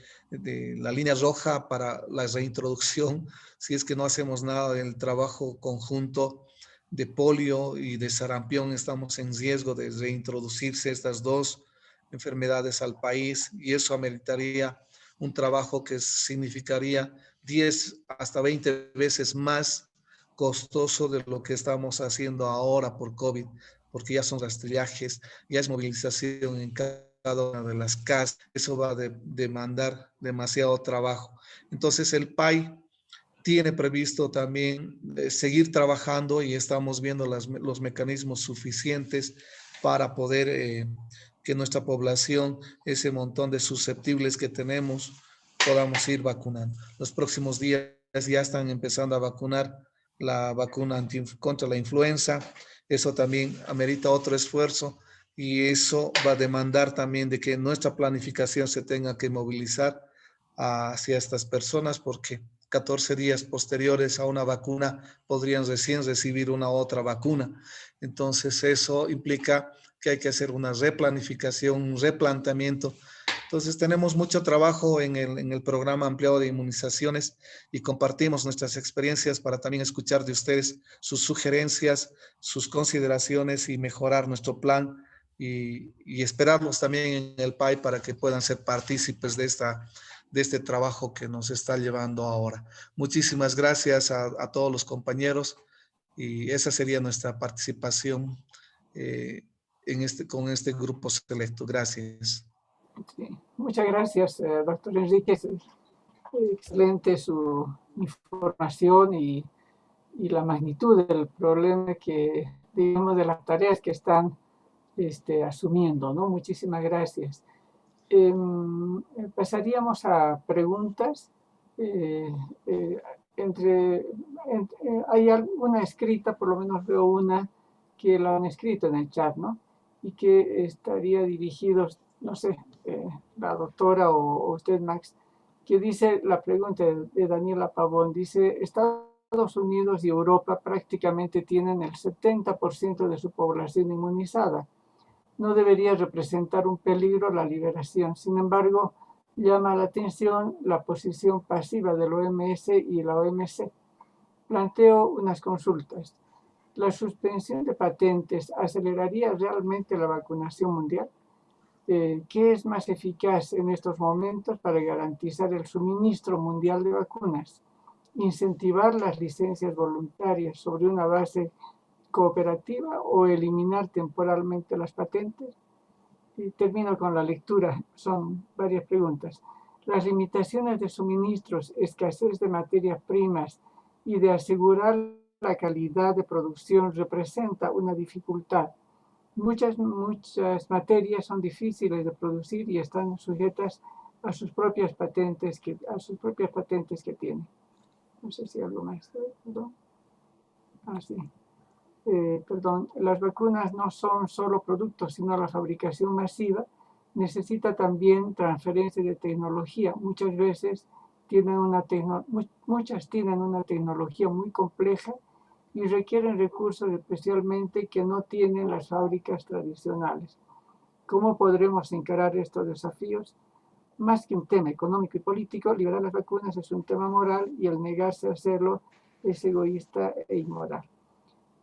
E: la línea roja para la reintroducción, si es que no hacemos nada del trabajo conjunto de polio y de sarampión. Estamos en riesgo de reintroducirse estas 2 enfermedades al país, y eso ameritaría un trabajo que significaría 10 hasta 20 veces más costoso de lo que estamos haciendo ahora por COVID. porque ya son rastrillajes, ya es movilización en cada una de las casas, eso va a demandar demasiado trabajo. Entonces el PAI tiene previsto también seguir trabajando y estamos viendo los mecanismos suficientes para poder que nuestra población, ese montón de susceptibles que tenemos, podamos ir vacunando. Los próximos días ya están empezando a vacunar la vacuna contra la influenza. Eso también amerita otro esfuerzo y eso va a demandar también de que nuestra planificación se tenga que movilizar hacia estas personas porque 14 días posteriores a una vacuna podrían recién recibir una otra vacuna. Entonces eso implica que hay que hacer una replanificación, un replanteamiento. Entonces tenemos mucho trabajo en el programa ampliado de inmunizaciones y compartimos nuestras experiencias para también escuchar de ustedes sus sugerencias, sus consideraciones y mejorar nuestro plan y esperarlos también en el PAI para que puedan ser partícipes de este trabajo que nos está llevando ahora. Muchísimas gracias a todos los compañeros y esa sería nuestra participación con este grupo selecto. Gracias.
B: Sí. Muchas gracias, doctor Enrique. Excelente su información y la magnitud del problema que, digamos, de las tareas que están asumiendo, ¿no? Muchísimas gracias. Pasaríamos a preguntas. Hay alguna escrita, por lo menos veo una que la han escrito en el chat, ¿no? Y que estaría dirigido, no sé, la doctora o usted, Max, que dice la pregunta de Daniela Pavón, dice, Estados Unidos y Europa prácticamente tienen el 70% de su población inmunizada. No debería representar un peligro la liberación. Sin embargo, llama la atención la posición pasiva del OMS y la OMC. Planteo unas consultas. ¿La suspensión de patentes aceleraría realmente la vacunación mundial? ¿Qué es más eficaz en estos momentos para garantizar el suministro mundial de vacunas? ¿Incentivar las licencias voluntarias sobre una base cooperativa o eliminar temporalmente las patentes? Y termino con la lectura, son varias preguntas. Las limitaciones de suministros, escasez de materias primas y de asegurar la calidad de producción representa una dificultad. Muchas materias son difíciles de producir y están sujetas a sus propias patentes que tienen. No sé si algo más. ¿Perdón? Sí. Perdón, las vacunas no son solo productos, sino la fabricación masiva necesita también transferencia de tecnología. Muchas veces muchas tienen una tecnología muy compleja y requieren recursos especialmente que no tienen las fábricas tradicionales. ¿Cómo podremos encarar estos desafíos? Más que un tema económico y político, liberar las vacunas es un tema moral y el negarse a hacerlo es egoísta e inmoral.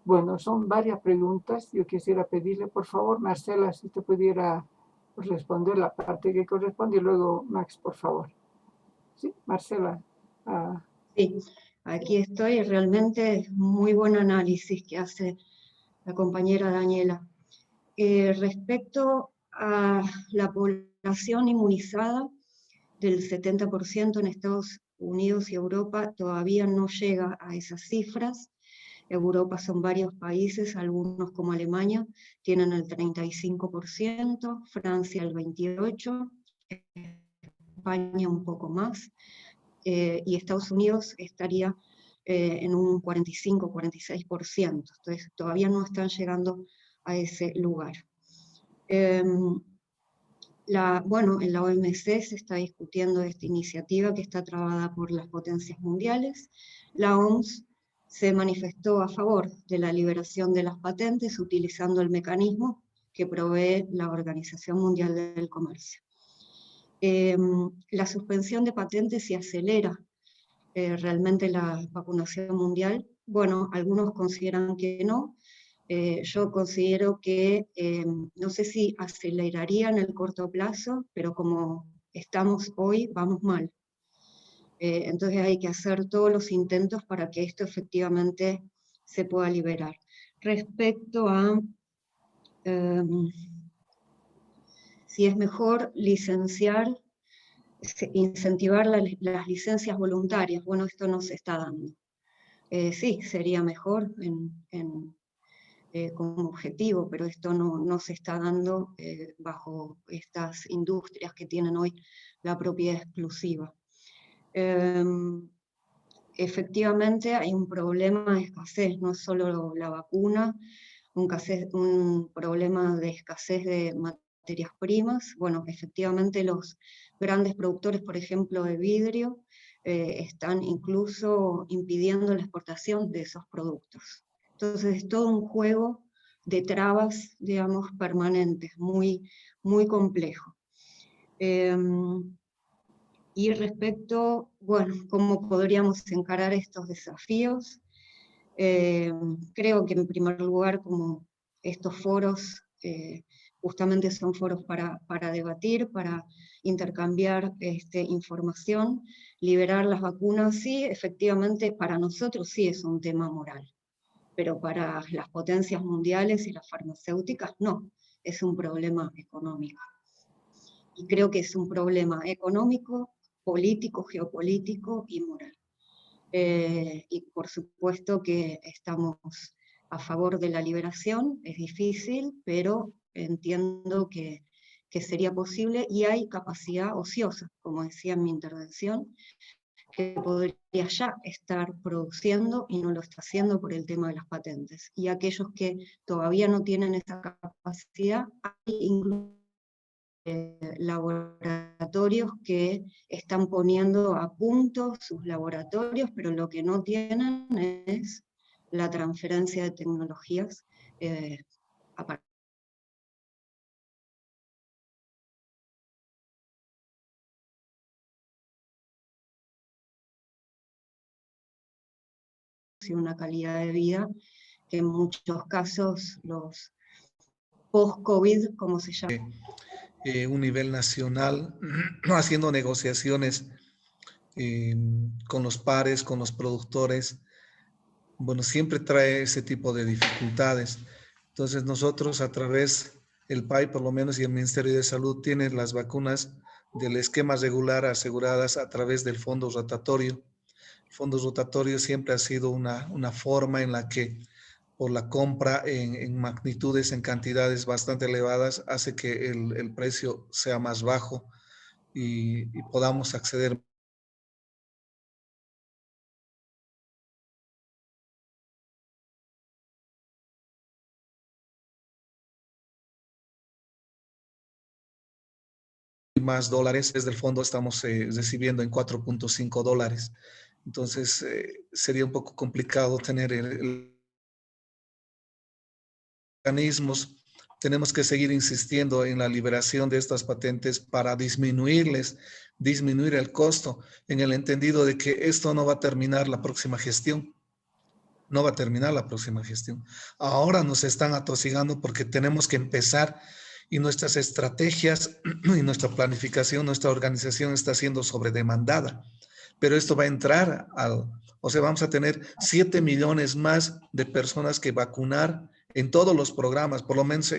B: Bueno, son varias preguntas. Yo quisiera pedirle, por favor, Marcela, si usted pudiera responder la parte que corresponde y luego Max, por favor. Sí, Marcela.
A: Sí, aquí estoy. Realmente muy buen análisis que hace la compañera Daniela. Respecto a la población inmunizada, del 70% en Estados Unidos y Europa, todavía no llega a esas cifras. Europa son varios países, algunos como Alemania tienen el 35%, Francia el 28%, España un poco más, y Estados Unidos estaría en un 45-46%, entonces todavía no están llegando a ese lugar. Bueno, en la OMC se está discutiendo esta iniciativa que está trabada por las potencias mundiales. La OMS se manifestó a favor de la liberación de las patentes utilizando el mecanismo que provee la Organización Mundial del Comercio. La suspensión de patentes se acelera realmente la vacunación mundial. Bueno, algunos consideran que no. Yo considero que, no sé si aceleraría en el corto plazo, pero como estamos hoy, vamos mal. Entonces hay que hacer todos los intentos para que esto efectivamente se pueda liberar. Respecto a si es mejor licenciar, incentivar las licencias voluntarias. Bueno, esto no se está dando. Sí, sería mejor como objetivo, pero esto no se está dando bajo estas industrias que tienen hoy la propiedad exclusiva. Efectivamente hay un problema de escasez, no es solo la vacuna, un problema de escasez de materias primas. Bueno, efectivamente los grandes productores, por ejemplo, de vidrio, están incluso impidiendo la exportación de esos productos. Entonces es todo un juego de trabas, digamos, permanentes, muy, muy complejo. Y respecto, bueno, cómo podríamos encarar estos desafíos, creo que en primer lugar, como estos foros justamente son foros para debatir, para intercambiar información, liberar las vacunas, sí, efectivamente para nosotros sí es un tema moral, pero para las potencias mundiales y las farmacéuticas no, es un problema económico. Y creo que es un problema económico, político, geopolítico y moral. Y por supuesto que estamos a favor de la liberación, es difícil, pero entiendo que sería posible y hay capacidad ociosa, como decía en mi intervención, que podría ya estar produciendo y no lo está haciendo por el tema de las patentes. Y aquellos que todavía no tienen esa capacidad, hay incluso laboratorios que están poniendo a punto sus laboratorios, pero lo que no tienen es la transferencia de tecnologías a partir de una calidad de vida que en muchos casos los post-COVID, como se llama.
E: Un nivel nacional, haciendo negociaciones con los pares, con los productores, bueno, siempre trae ese tipo de dificultades. Entonces nosotros a través del PAI, por lo menos, y el Ministerio de Salud tienen las vacunas del esquema regular aseguradas a través del fondo rotatorio. El fondo rotatorio siempre ha sido una forma en la que por la compra en magnitudes, en cantidades bastante elevadas, hace que el precio sea más bajo y podamos acceder más dólares. Desde el fondo estamos recibiendo en $4.5. Entonces sería un poco complicado tener mecanismos. Tenemos que seguir insistiendo en la liberación de estas patentes para disminuir el costo, en el entendido de que esto no va a terminar la próxima gestión. No va a terminar la próxima gestión. Ahora nos están atosigando porque tenemos que empezar y nuestras estrategias y nuestra planificación, nuestra organización está siendo sobredemandada. Pero esto va a entrar o sea, vamos a tener 7 millones más de personas que vacunar en todos los programas, por lo menos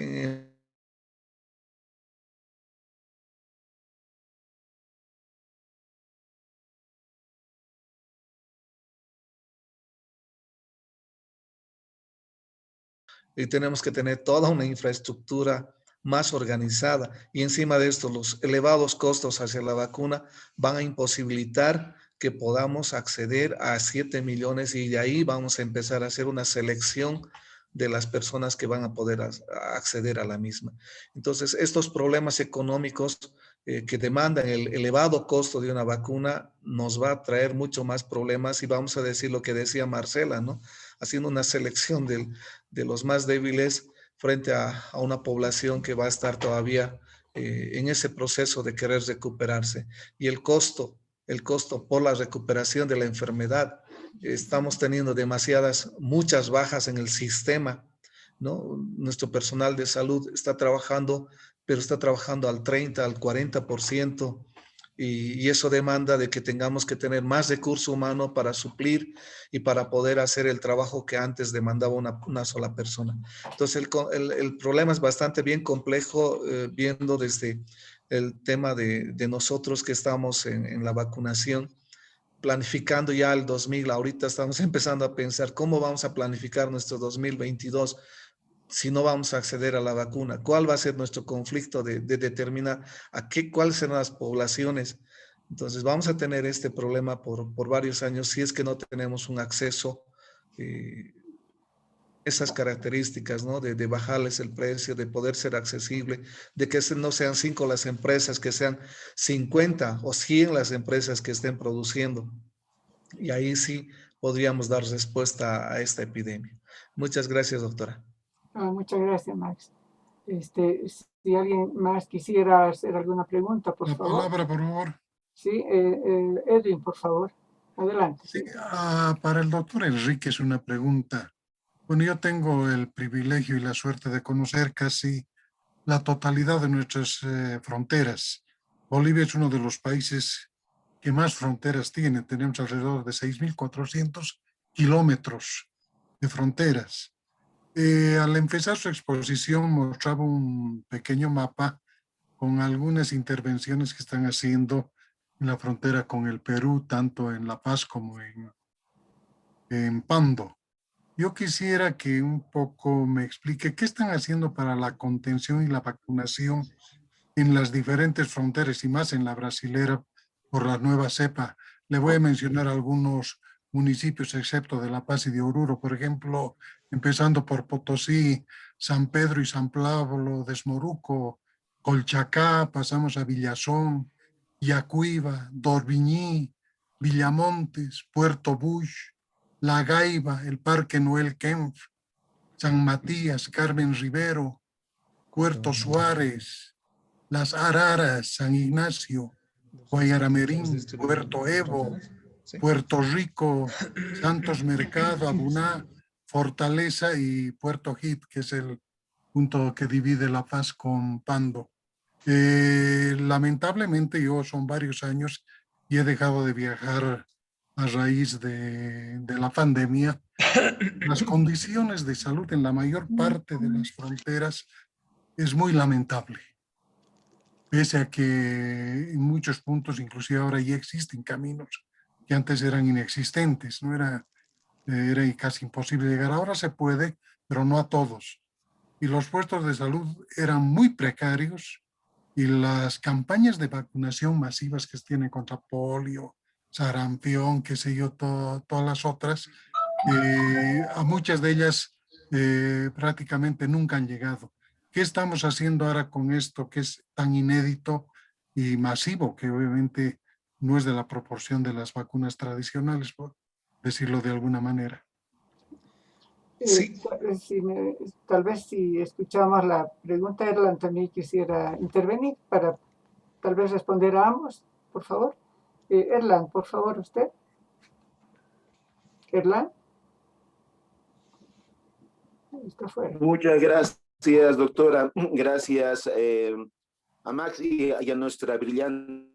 E: y tenemos que tener toda una infraestructura más organizada. Y encima de esto, los elevados costos hacia la vacuna van a imposibilitar que podamos acceder a 7 millones y de ahí vamos a empezar a hacer una selección de las personas que van a poder acceder a la misma. Entonces, estos problemas económicos que demandan el elevado costo de una vacuna nos va a traer mucho más problemas y vamos a decir lo que decía Marcela, ¿no? Haciendo una selección de los más débiles frente a una población que va a estar todavía en ese proceso de querer recuperarse. Y el costo por la recuperación de la enfermedad, estamos teniendo muchas bajas en el sistema, ¿no? Nuestro personal de salud está trabajando, pero está trabajando al 30, al 40%, y eso demanda de que tengamos que tener más recurso humano para suplir y para poder hacer el trabajo que antes demandaba una sola persona. Entonces el problema es bastante bien complejo, viendo desde el tema de nosotros que estamos en la vacunación, planificando ya el 2000, ahorita estamos empezando a pensar cómo vamos a planificar nuestro 2022 si no vamos a acceder a la vacuna. ¿Cuál va a ser nuestro conflicto de determinar cuáles serán las poblaciones? Entonces vamos a tener este problema por varios años si es que no tenemos un acceso, esas características, ¿no? De bajarles el precio, de poder ser accesible, de que no sean 5 las empresas, que sean 50 o 100 las empresas que estén produciendo. Y ahí sí podríamos dar respuesta a esta epidemia. Muchas gracias, doctora.
B: Muchas gracias, Max. Si alguien más quisiera hacer alguna pregunta, por favor.
D: La palabra, por favor.
B: Sí, Edwin, por favor. Adelante.
D: Sí, para el doctor Enrique es una pregunta. Bueno, yo tengo el privilegio y la suerte de conocer casi la totalidad de nuestras fronteras. Bolivia es uno de los países que más fronteras tiene. Tenemos alrededor de 6.400 kilómetros de fronteras. Al empezar su exposición mostraba un pequeño mapa con algunas intervenciones que están haciendo en la frontera con el Perú, tanto en La Paz como en Pando. Yo quisiera que un poco me explique qué están haciendo para la contención y la vacunación en las diferentes fronteras y más en la brasilera por la nueva cepa. Le voy a mencionar algunos municipios, excepto de La Paz y de Oruro, por ejemplo, empezando por Potosí, San Pedro y San Pablo, Desmoruco, Colchacá, pasamos a Villazón, Yacuiba, Dorviñí, Villamontes, Puerto Bush, La Gaiba, el Parque Noel Kempf, San Matías, Carmen Rivero, Puerto Suárez, Las Araras, San Ignacio, Guayaramerín, Puerto Evo, Puerto Rico, Santos Mercado, Abuná, Fortaleza y Puerto Hit, que es el punto que divide La Paz con Pando. Lamentablemente yo son varios años y he dejado de viajar a raíz de la pandemia. Las condiciones de salud en la mayor parte de las fronteras es muy lamentable. Pese a que en muchos puntos, inclusive ahora ya existen caminos que antes eran inexistentes, ¿no? Era casi imposible llegar. Ahora se puede, pero no a todos. Y los puestos de salud eran muy precarios y las campañas de vacunación masivas que se tienen contra polio, sarampión, qué sé yo, todas las otras, a muchas de ellas prácticamente nunca han llegado. ¿Qué estamos haciendo ahora con esto que es tan inédito y masivo, que obviamente no es de la proporción de las vacunas tradicionales, por decirlo de alguna manera?
E: Sí.
B: Tal vez si escuchamos la pregunta, Erlan también quisiera intervenir para tal vez responder a ambos, por favor. Erlan, por favor, usted. Erlan. Está fuera.
F: Muchas gracias, doctora. Gracias a Max y a nuestra brillante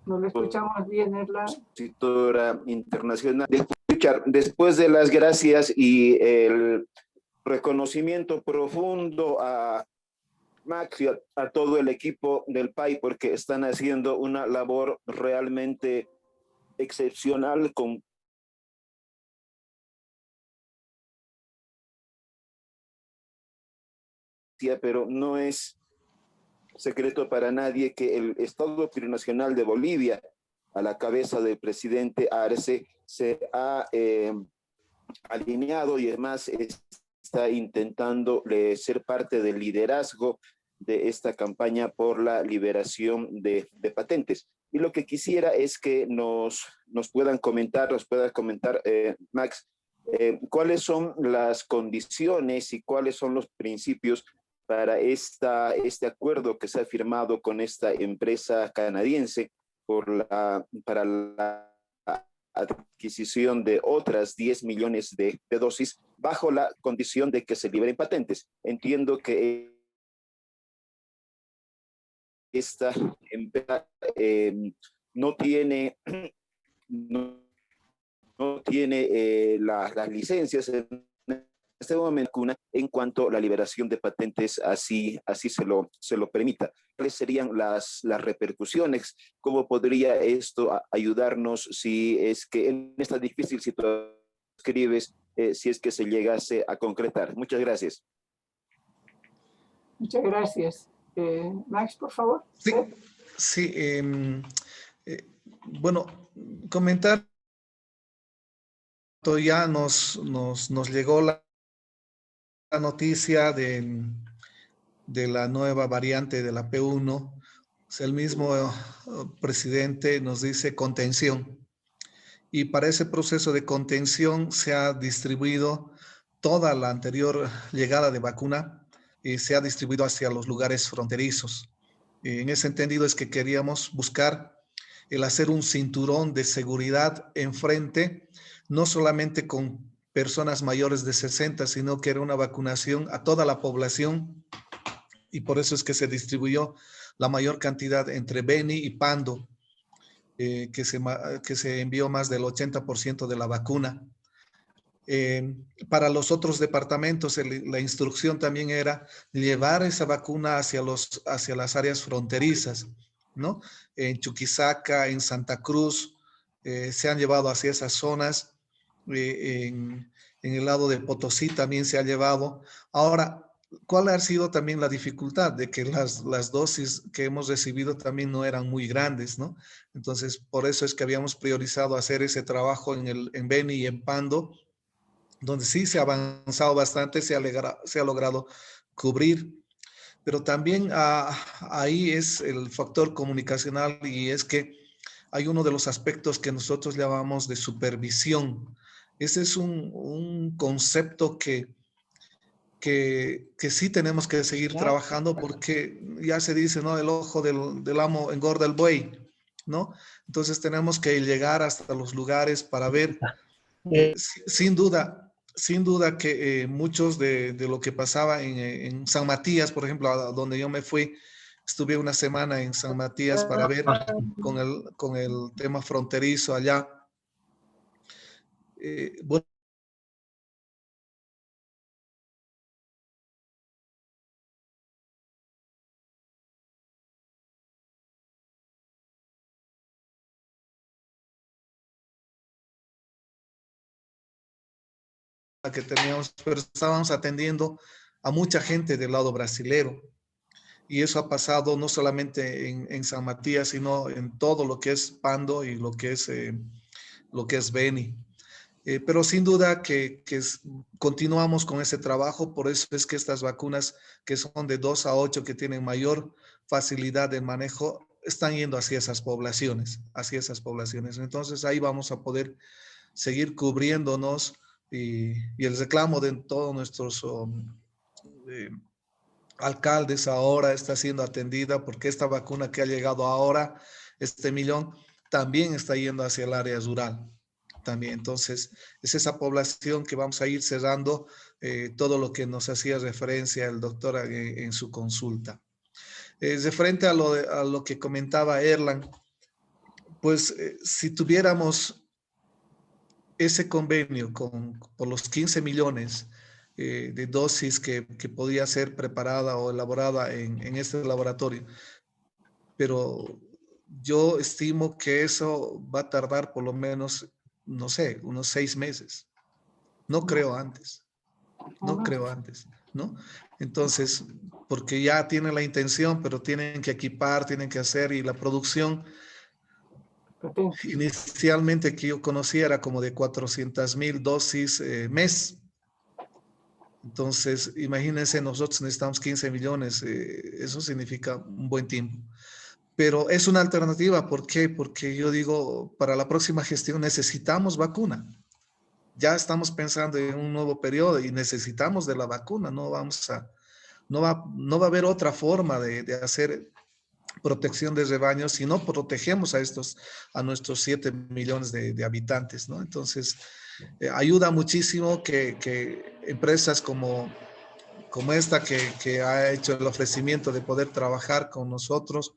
B: No lo escuchamos bien, Erlan.
F: expositora internacional. Después de las gracias y el reconocimiento profundo a Max y a todo el equipo del PAI, porque están haciendo una labor realmente excepcional con pero no es secreto para nadie que el Estado Plurinacional de Bolivia, a la cabeza del presidente Arce, se ha alineado y además está intentando ser parte del liderazgo de esta campaña por la liberación de patentes. Y lo que quisiera es que nos pueda comentar, Max, cuáles son las condiciones y cuáles son los principios para este acuerdo que se ha firmado con esta empresa canadiense para la adquisición de otras 10 millones de dosis bajo la condición de que se liberen patentes. Entiendo que esta empresa no tiene las licencias en este momento en cuanto a la liberación de patentes así se lo permita. ¿Cuáles serían las repercusiones? ¿Cómo podría esto ayudarnos si es que en esta difícil situación escribes, si es que se llegase a concretar? Muchas gracias.
B: Muchas gracias. Max, por favor.
E: Sí, bueno, comentar, ya nos llegó la noticia de la nueva variante de la P1. El mismo presidente nos dice contención. Y para ese proceso de contención se ha distribuido toda la anterior llegada de vacuna y se ha distribuido hacia los lugares fronterizos. En ese entendido es que queríamos buscar el hacer un cinturón de seguridad enfrente, no solamente con personas mayores de 60, sino que era una vacunación a toda la población, y por eso es que se distribuyó la mayor cantidad entre Beni y Pando, que se envió más del 80% de la vacuna. Para los otros departamentos, la instrucción también era llevar esa vacuna hacia las áreas fronterizas, ¿no? En Chuquisaca, en Santa Cruz, se han llevado hacia esas zonas. En el lado de Potosí también se ha llevado. Ahora, ¿cuál ha sido también la dificultad? De que las dosis que hemos recibido también no eran muy grandes, ¿no? Entonces, por eso es que habíamos priorizado hacer ese trabajo en Beni y en Pando, donde sí se ha avanzado bastante, se ha logrado cubrir. Pero también ahí es el factor comunicacional, y es que hay uno de los aspectos que nosotros llamamos de supervisión. Ese es un concepto que sí tenemos que seguir trabajando, porque ya se dice, ¿no? El ojo del amo engorda el buey, ¿no? Entonces tenemos que llegar hasta los lugares para ver, sin duda que muchos de lo que pasaba en San Matías, por ejemplo, a donde yo me fui, estuve una semana en San Matías para ver con el tema fronterizo allá. Bueno, que teníamos, pero estábamos atendiendo a mucha gente del lado brasilero. Y eso ha pasado no solamente en San Matías, sino en todo lo que es Pando y lo que es Beni. Pero sin duda que continuamos con ese trabajo. Por eso es que estas vacunas, que son de 2 a 8, que tienen mayor facilidad de manejo, están yendo hacia esas poblaciones, Entonces ahí vamos a poder seguir cubriéndonos, y el reclamo de todos nuestros alcaldes ahora está siendo atendida, porque esta vacuna que ha llegado ahora, este millón, también está yendo hacia el área rural. También, entonces, es esa población que vamos a ir cerrando, todo lo que nos hacía referencia el doctor en su consulta. De frente a lo que comentaba Erlan, pues si tuviéramos ese convenio por los 15 millones de dosis que podía ser preparada o elaborada en este laboratorio, pero yo estimo que eso va a tardar por lo menos, no sé, unos 6 meses. No creo antes, ¿no? Entonces, porque ya tienen la intención, pero tienen que equipar, tienen que hacer, y la producción inicialmente que yo conocía era como de 400,000 dosis mes. Entonces, imagínense, nosotros necesitamos 15 millones, eso significa un buen tiempo. Pero es una alternativa. ¿Por qué? Porque yo digo, para la próxima gestión necesitamos vacuna. Ya estamos pensando en un nuevo periodo y necesitamos de la vacuna. No va a haber otra forma de hacer protección de rebaños si no protegemos a nuestros 7 millones de habitantes, ¿no? Entonces, ayuda muchísimo que empresas como esta que ha hecho el ofrecimiento de poder trabajar con nosotros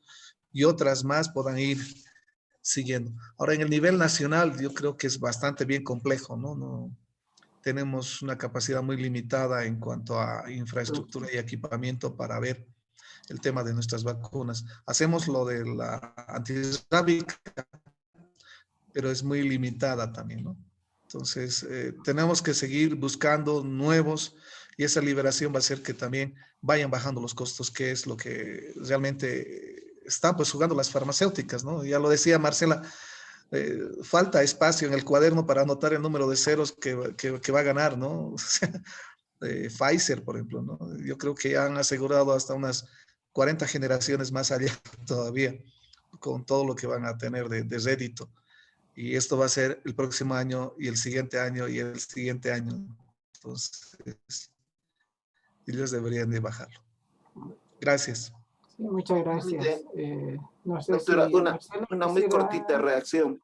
E: y otras más puedan ir siguiendo. Ahora, en el nivel nacional, yo creo que es bastante bien complejo, ¿no? No tenemos una capacidad muy limitada en cuanto a infraestructura y equipamiento para ver el tema de nuestras vacunas. Hacemos lo de la antirrábica, pero es muy limitada también, ¿no? Entonces, tenemos que seguir buscando nuevos y esa liberación va a hacer que también vayan bajando los costos, que es lo que realmente están pues jugando las farmacéuticas, ¿no? Ya lo decía Marcela, falta espacio en el cuaderno para anotar el número de ceros que va a ganar, ¿no? Pfizer, por ejemplo, ¿no? Yo creo que ya han asegurado hasta unas 40 generaciones más allá todavía, con todo lo que van a tener de rédito. Y esto va a ser el próximo año y el siguiente año y el siguiente año. Entonces, ellos deberían de bajarlo. Gracias.
B: Sí, muchas gracias. No sé
F: Doctora,
B: si Marcela
F: una muy
B: quisiera...
F: cortita reacción.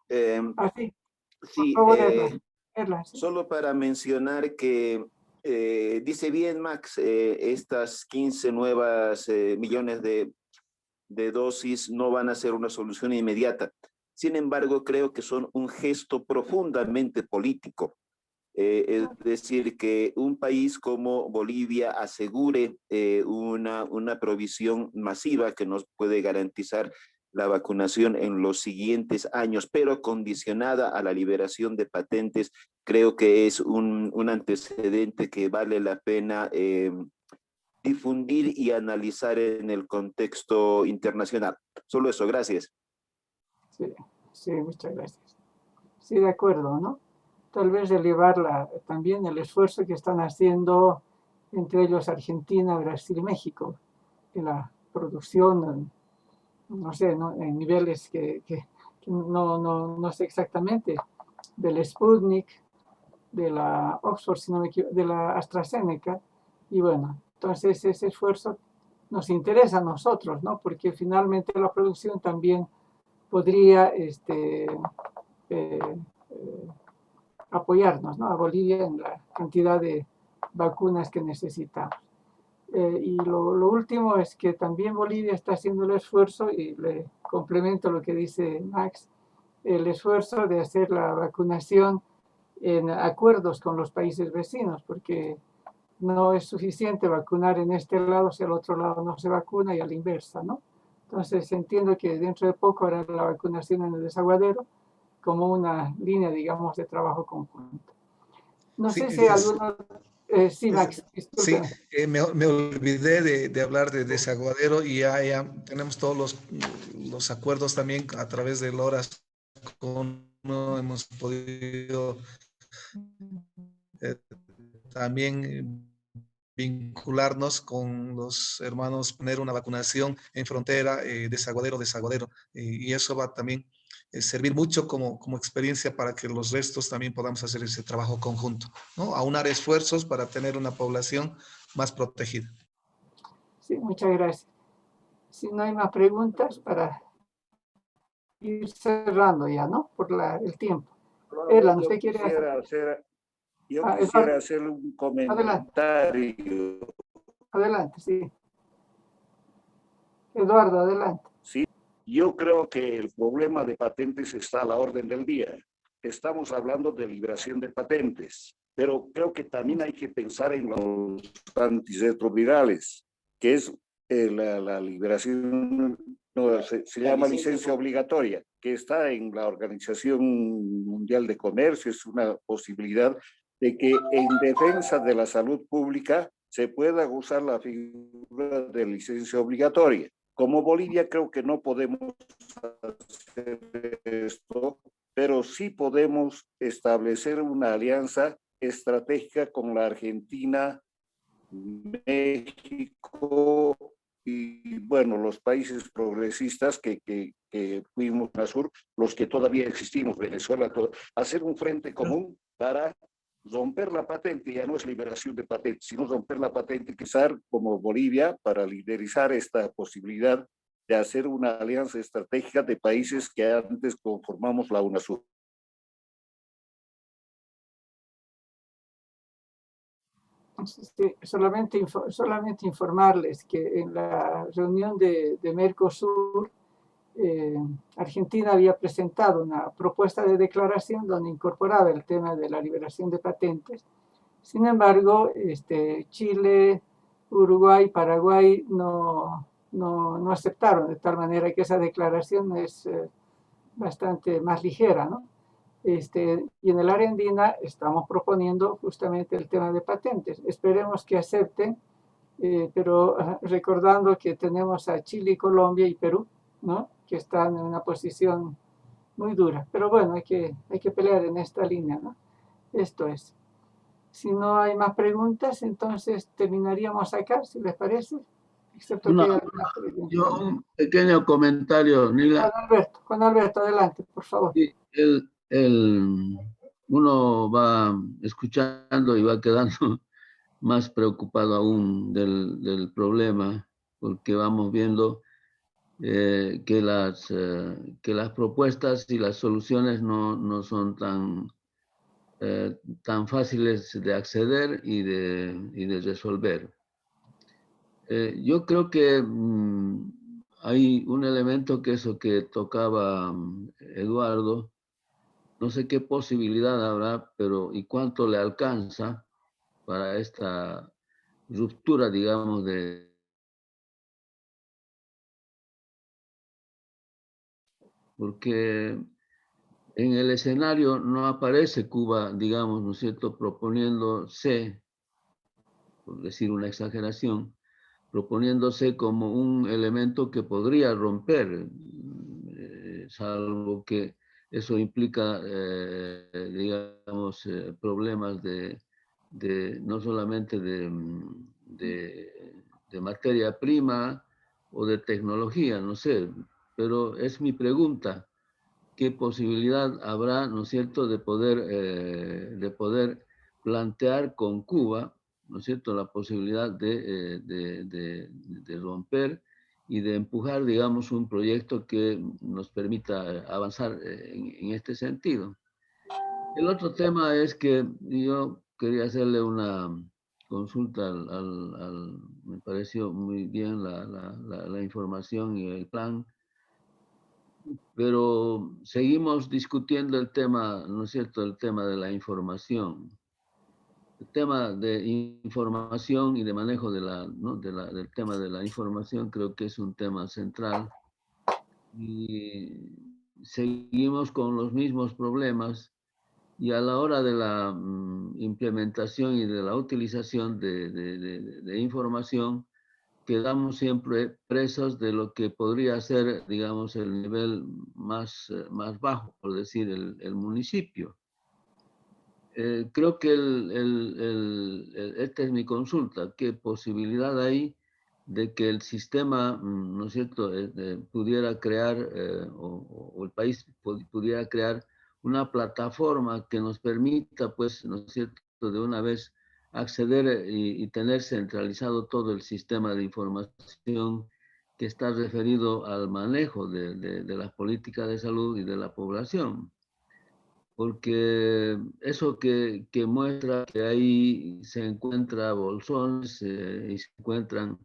B: sí,
F: Sí,
B: por favor, Erla, sí.
F: solo para mencionar que dice bien Max, estas 15 nuevas millones de dosis no van a ser una solución inmediata. Sin embargo, creo que son un gesto profundamente político. Es decir, que un país como Bolivia asegure una provisión masiva que nos puede garantizar la vacunación en los siguientes años, pero condicionada a la liberación de patentes, creo que es un antecedente que vale la pena difundir y analizar en el contexto internacional. Solo eso, gracias.
B: Sí, sí, muchas gracias. Sí, de acuerdo, ¿no? Tal vez elevar también el esfuerzo que están haciendo entre ellos Argentina, Brasil y México, en la producción, no sé, ¿no? En niveles que no sé exactamente, del Sputnik, de la Oxford, si no me equivoco, de la AstraZeneca, y bueno, entonces ese esfuerzo nos interesa a nosotros, ¿no? Porque finalmente la producción también podría apoyarnos, ¿no? A Bolivia en la cantidad de vacunas que necesitamos. Y lo último es que también Bolivia está haciendo el esfuerzo, y le complemento lo que dice Max, el esfuerzo de hacer la vacunación en acuerdos con los países vecinos, porque no es suficiente vacunar en este lado si al otro lado no se vacuna y a la inversa, ¿no? Entonces entiendo que dentro de poco hará la vacunación en el Desaguadero como una línea, digamos, de trabajo conjunto. No sé si alguno... sí, Max,
E: sí,
B: disculpe.
E: me olvidé de hablar de Desaguadero y ya tenemos todos los acuerdos también a través del Horas no hemos podido también vincularnos con los hermanos, poner una vacunación en frontera, Desaguadero, y eso va también a servir mucho como experiencia para que los restos también podamos hacer ese trabajo conjunto, ¿no? Aunar esfuerzos para tener una población más protegida.
B: Sí, muchas gracias. Si no hay más preguntas, para ir cerrando ya, ¿no? Por el tiempo. Erlan, ¿usted quiere hacer?
G: Yo quisiera hacer un comentario.
B: Adelante, sí. Eduardo, adelante.
G: Sí, yo creo que el problema de patentes está a la orden del día. Estamos hablando de liberación de patentes, pero creo que también hay que pensar en los antirretrovirales, que es la liberación, no, se llama licencia obligatoria, que está en la Organización Mundial de Comercio. Es una posibilidad de que en defensa de la salud pública se pueda usar la figura de licencia obligatoria. Como Bolivia creo que no podemos hacer esto, pero sí podemos establecer una alianza estratégica con la Argentina, México y, bueno, los países progresistas que fuimos al sur, los que todavía existimos, Venezuela, hacer un frente común para romper la patente. Ya no es liberación de patente, sino romper la patente, quizás como Bolivia, para liderizar esta posibilidad de hacer una alianza estratégica de países que antes conformamos la UNASUR.
B: Sí, solamente informarles que en la reunión de Mercosur, Argentina había presentado una propuesta de declaración donde incorporaba el tema de la liberación de patentes. Sin embargo, Chile, Uruguay, Paraguay no aceptaron, de tal manera que esa declaración es bastante más ligera, ¿no? Y en el área andina estamos proponiendo justamente el tema de patentes. Esperemos que acepten, pero recordando que tenemos a Chile, Colombia y Perú, ¿no? Que están en una posición muy dura. Pero bueno, hay que pelear en esta línea, ¿no? Esto es. Si no hay más preguntas, entonces terminaríamos acá, si les parece. Excepto que haya alguna pregunta.
H: Yo un pequeño comentario, Nila.
B: Juan Alberto, adelante, por favor.
H: Sí, uno va escuchando y va quedando más preocupado aún del problema, porque vamos viendo que las propuestas y las soluciones no son tan fáciles de acceder y de resolver. Yo creo que hay un elemento que eso que tocaba Eduardo, no sé qué posibilidad habrá, pero ¿y cuánto le alcanza para esta ruptura, digamos, porque en el escenario no aparece Cuba, digamos, ¿no es cierto?, proponiéndose, por decir una exageración, proponiéndose como un elemento que podría romper, salvo que eso implica, digamos, problemas no solamente de materia prima o de tecnología, no sé, pero es mi pregunta, ¿qué posibilidad habrá, no es cierto, de poder plantear con Cuba, ¿no es cierto?, la posibilidad de romper y de empujar, digamos, un proyecto que nos permita avanzar en este sentido. El otro tema es que yo quería hacerle una consulta me pareció muy bien la información y el plan, pero seguimos discutiendo el tema, ¿no es cierto?, el tema de la información. El tema de información y de manejo del tema de la información creo que es un tema central. Y seguimos con los mismos problemas y a la hora de la implementación y de la utilización de información, quedamos siempre presos de lo que podría ser, digamos, el nivel más bajo, por decir, el municipio. Creo que esta es mi consulta. ¿Qué posibilidad hay de que el sistema, ¿no es cierto?, pudiera crear, o el país pudiera crear una plataforma que nos permita, pues, ¿no es cierto?, de una vez acceder y tener centralizado todo el sistema de información que está referido al manejo de las políticas de salud y de la población? Porque eso que muestra que ahí se encuentran bolsones y se encuentran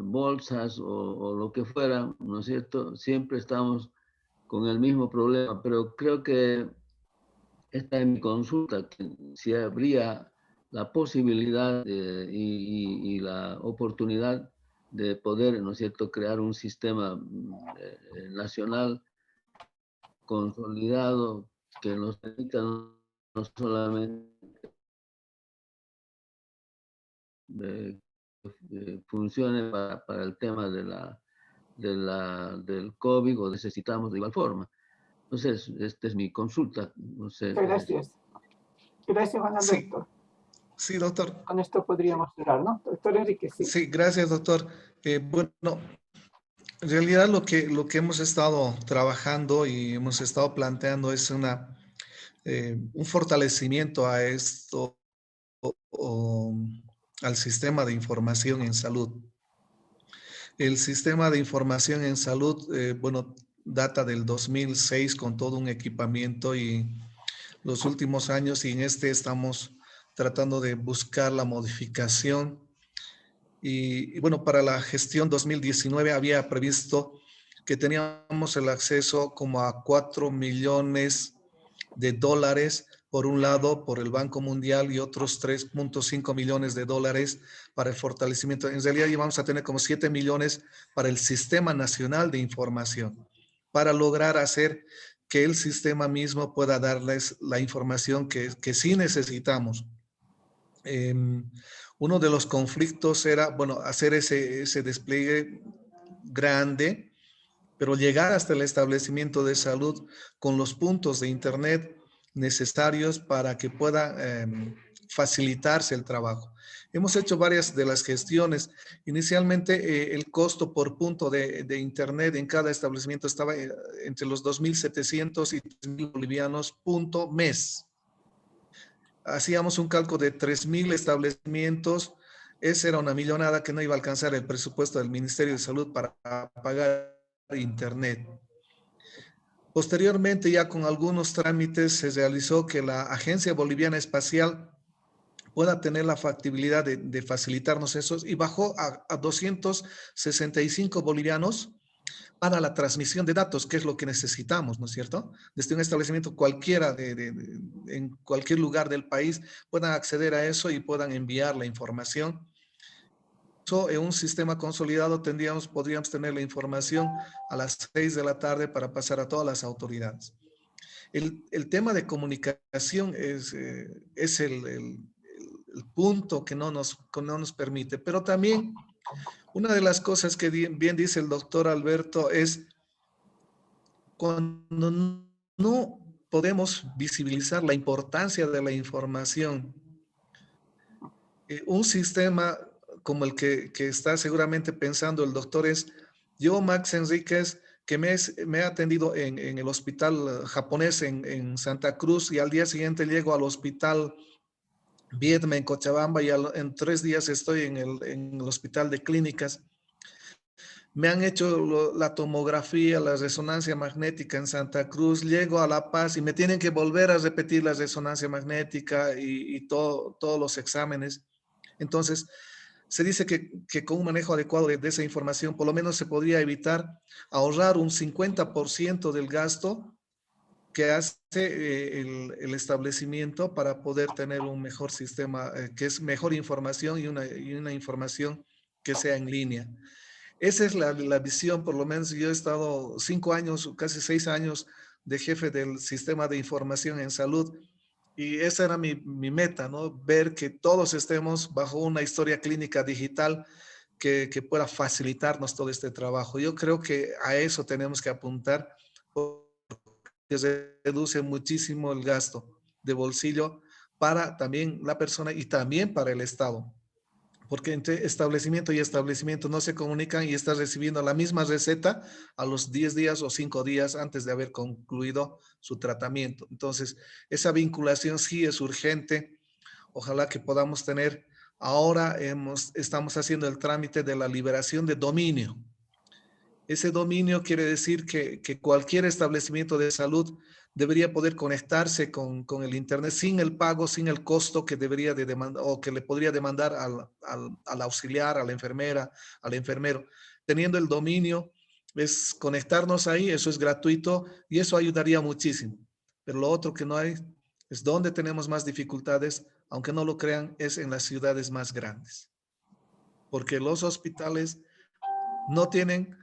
H: bolsas o lo que fuera, ¿no es cierto? Siempre estamos con el mismo problema, pero creo que esta es mi consulta, que si habría la posibilidad y la oportunidad de poder, ¿no es cierto?, crear un sistema nacional consolidado que nos permita no solamente funcione para el tema del COVID, o necesitamos de igual forma. Entonces, esta es mi consulta. No sé.
B: Gracias. Gracias, Juan Alberto.
E: Sí, doctor.
B: Con esto podríamos cerrar, ¿no? Doctor Enrique, sí.
E: Sí, gracias, doctor. Bueno, en realidad lo que hemos estado trabajando y hemos estado planteando es un fortalecimiento a esto, al sistema de información en salud. El sistema de información en salud, bueno, data del 2006 con todo un equipamiento y los últimos años, y en este estamos tratando de buscar la modificación. Y bueno, para la gestión 2019 había previsto que teníamos el acceso como a 4 millones de dólares, por un lado, por el Banco Mundial y otros 3.5 millones de dólares para el fortalecimiento. En realidad íbamos a tener como 7 millones para el Sistema Nacional de Información, para lograr hacer que el sistema mismo pueda darles la información que sí necesitamos. Uno de los conflictos era, bueno, hacer ese despliegue grande, pero llegar hasta el establecimiento de salud con los puntos de internet necesarios para que pueda facilitarse el trabajo. Hemos hecho varias de las gestiones. Inicialmente el costo por punto de internet en cada establecimiento estaba entre los 2.700 y 3.000 bolivianos punto mes. Hacíamos un cálculo de 3.000 establecimientos. Esa era una millonada que no iba a alcanzar el presupuesto del Ministerio de Salud para pagar internet. Posteriormente, ya con algunos trámites, se realizó que la Agencia Boliviana Espacial pueda tener la factibilidad de facilitarnos esos, y bajó a 265 bolivianos para la transmisión de datos, que es lo que necesitamos, ¿no es cierto? Desde un establecimiento cualquiera, en cualquier lugar del país, puedan acceder a eso y puedan enviar la información. En un sistema consolidado podríamos tener la información a las 6 de la tarde para pasar a todas las autoridades. El tema de comunicación es el punto que no nos permite, pero también una de las cosas que bien dice el doctor Alberto es cuando no podemos visibilizar la importancia de la información. Un sistema como el que está seguramente pensando el doctor es, yo, Max Enríquez, que me he atendido en el hospital japonés en Santa Cruz, y al día siguiente llego al hospital Viedma en Cochabamba, y en 3 días estoy en el hospital de clínicas. Me han hecho la tomografía, la resonancia magnética en Santa Cruz, llego a La Paz y me tienen que volver a repetir la resonancia magnética y todos los exámenes. Entonces, se dice que con un manejo adecuado de esa información, por lo menos se podría evitar ahorrar un 50% del gasto que hace el establecimiento para poder tener un mejor sistema, que es mejor información y una información que sea en línea. Esa es la visión. Por lo menos yo he estado 5 años, casi 6 años de jefe del sistema de información en salud, y esa era mi meta, ¿no? Ver que todos estemos bajo una historia clínica digital que pueda facilitarnos todo este trabajo. Yo creo que a eso tenemos que apuntar, porque se reduce muchísimo el gasto de bolsillo para también la persona y también para el Estado. Porque entre establecimiento y establecimiento no se comunican y estás recibiendo la misma receta a los 10 días o 5 días antes de haber concluido su tratamiento. Entonces, esa vinculación sí es urgente. Ojalá que podamos tener. Ahora estamos haciendo el trámite de la liberación de dominio. Ese dominio quiere decir que cualquier establecimiento de salud debería poder conectarse con el internet sin el pago, sin el costo que debería de demandar o que le podría demandar al auxiliar, a la enfermera, al enfermero. Teniendo el dominio, es conectarnos ahí, eso es gratuito y eso ayudaría muchísimo. Pero lo otro que no hay es donde tenemos más dificultades, aunque no lo crean, es en las ciudades más grandes. Porque los hospitales no tienen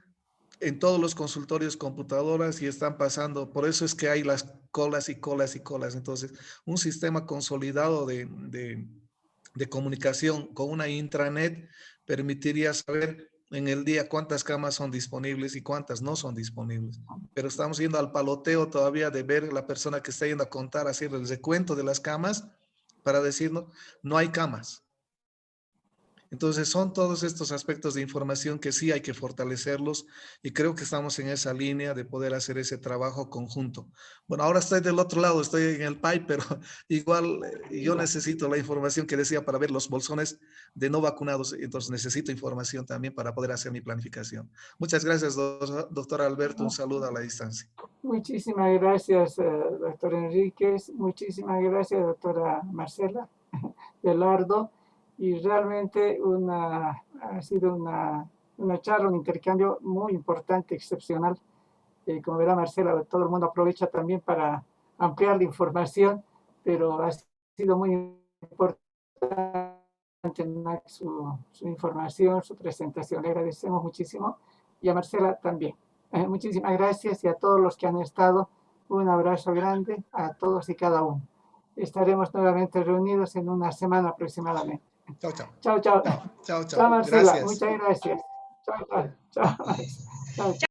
E: en todos los consultorios computadoras y están pasando, por eso es que hay las colas y colas y colas. Entonces, un sistema consolidado de comunicación con una intranet permitiría saber en el día cuántas camas son disponibles y cuántas no son disponibles. Pero estamos yendo al paloteo todavía de ver la persona que está yendo a contar, hacer el recuento de las camas para decirnos, no hay camas. Entonces son todos estos aspectos de información que sí hay que fortalecerlos y creo que estamos en esa línea de poder hacer ese trabajo conjunto. Bueno, ahora estoy del otro lado, estoy en el PAI, pero igual yo necesito la información que decía para ver los bolsones de no vacunados, entonces necesito información también para poder hacer mi planificación. Muchas gracias, doctor Alberto, un saludo a la distancia.
B: Muchísimas gracias, doctor Enríquez, muchísimas gracias, doctora Marcela Velardo, y realmente ha sido una charla, un intercambio muy importante, excepcional. Como verá Marcela, todo el mundo aprovecha también para ampliar la información, pero ha sido muy importante su información, su presentación. Le agradecemos muchísimo, y a Marcela también. Muchísimas gracias, y a todos los que han estado, un abrazo grande a todos y cada uno. Estaremos nuevamente reunidos en una semana aproximadamente.
E: Chao, chao.
B: Chao, chao.
E: Chao, chao.
B: Chao, Marcela.
E: Gracias.
B: Muchas gracias. Chao, chao. Chao. Chao.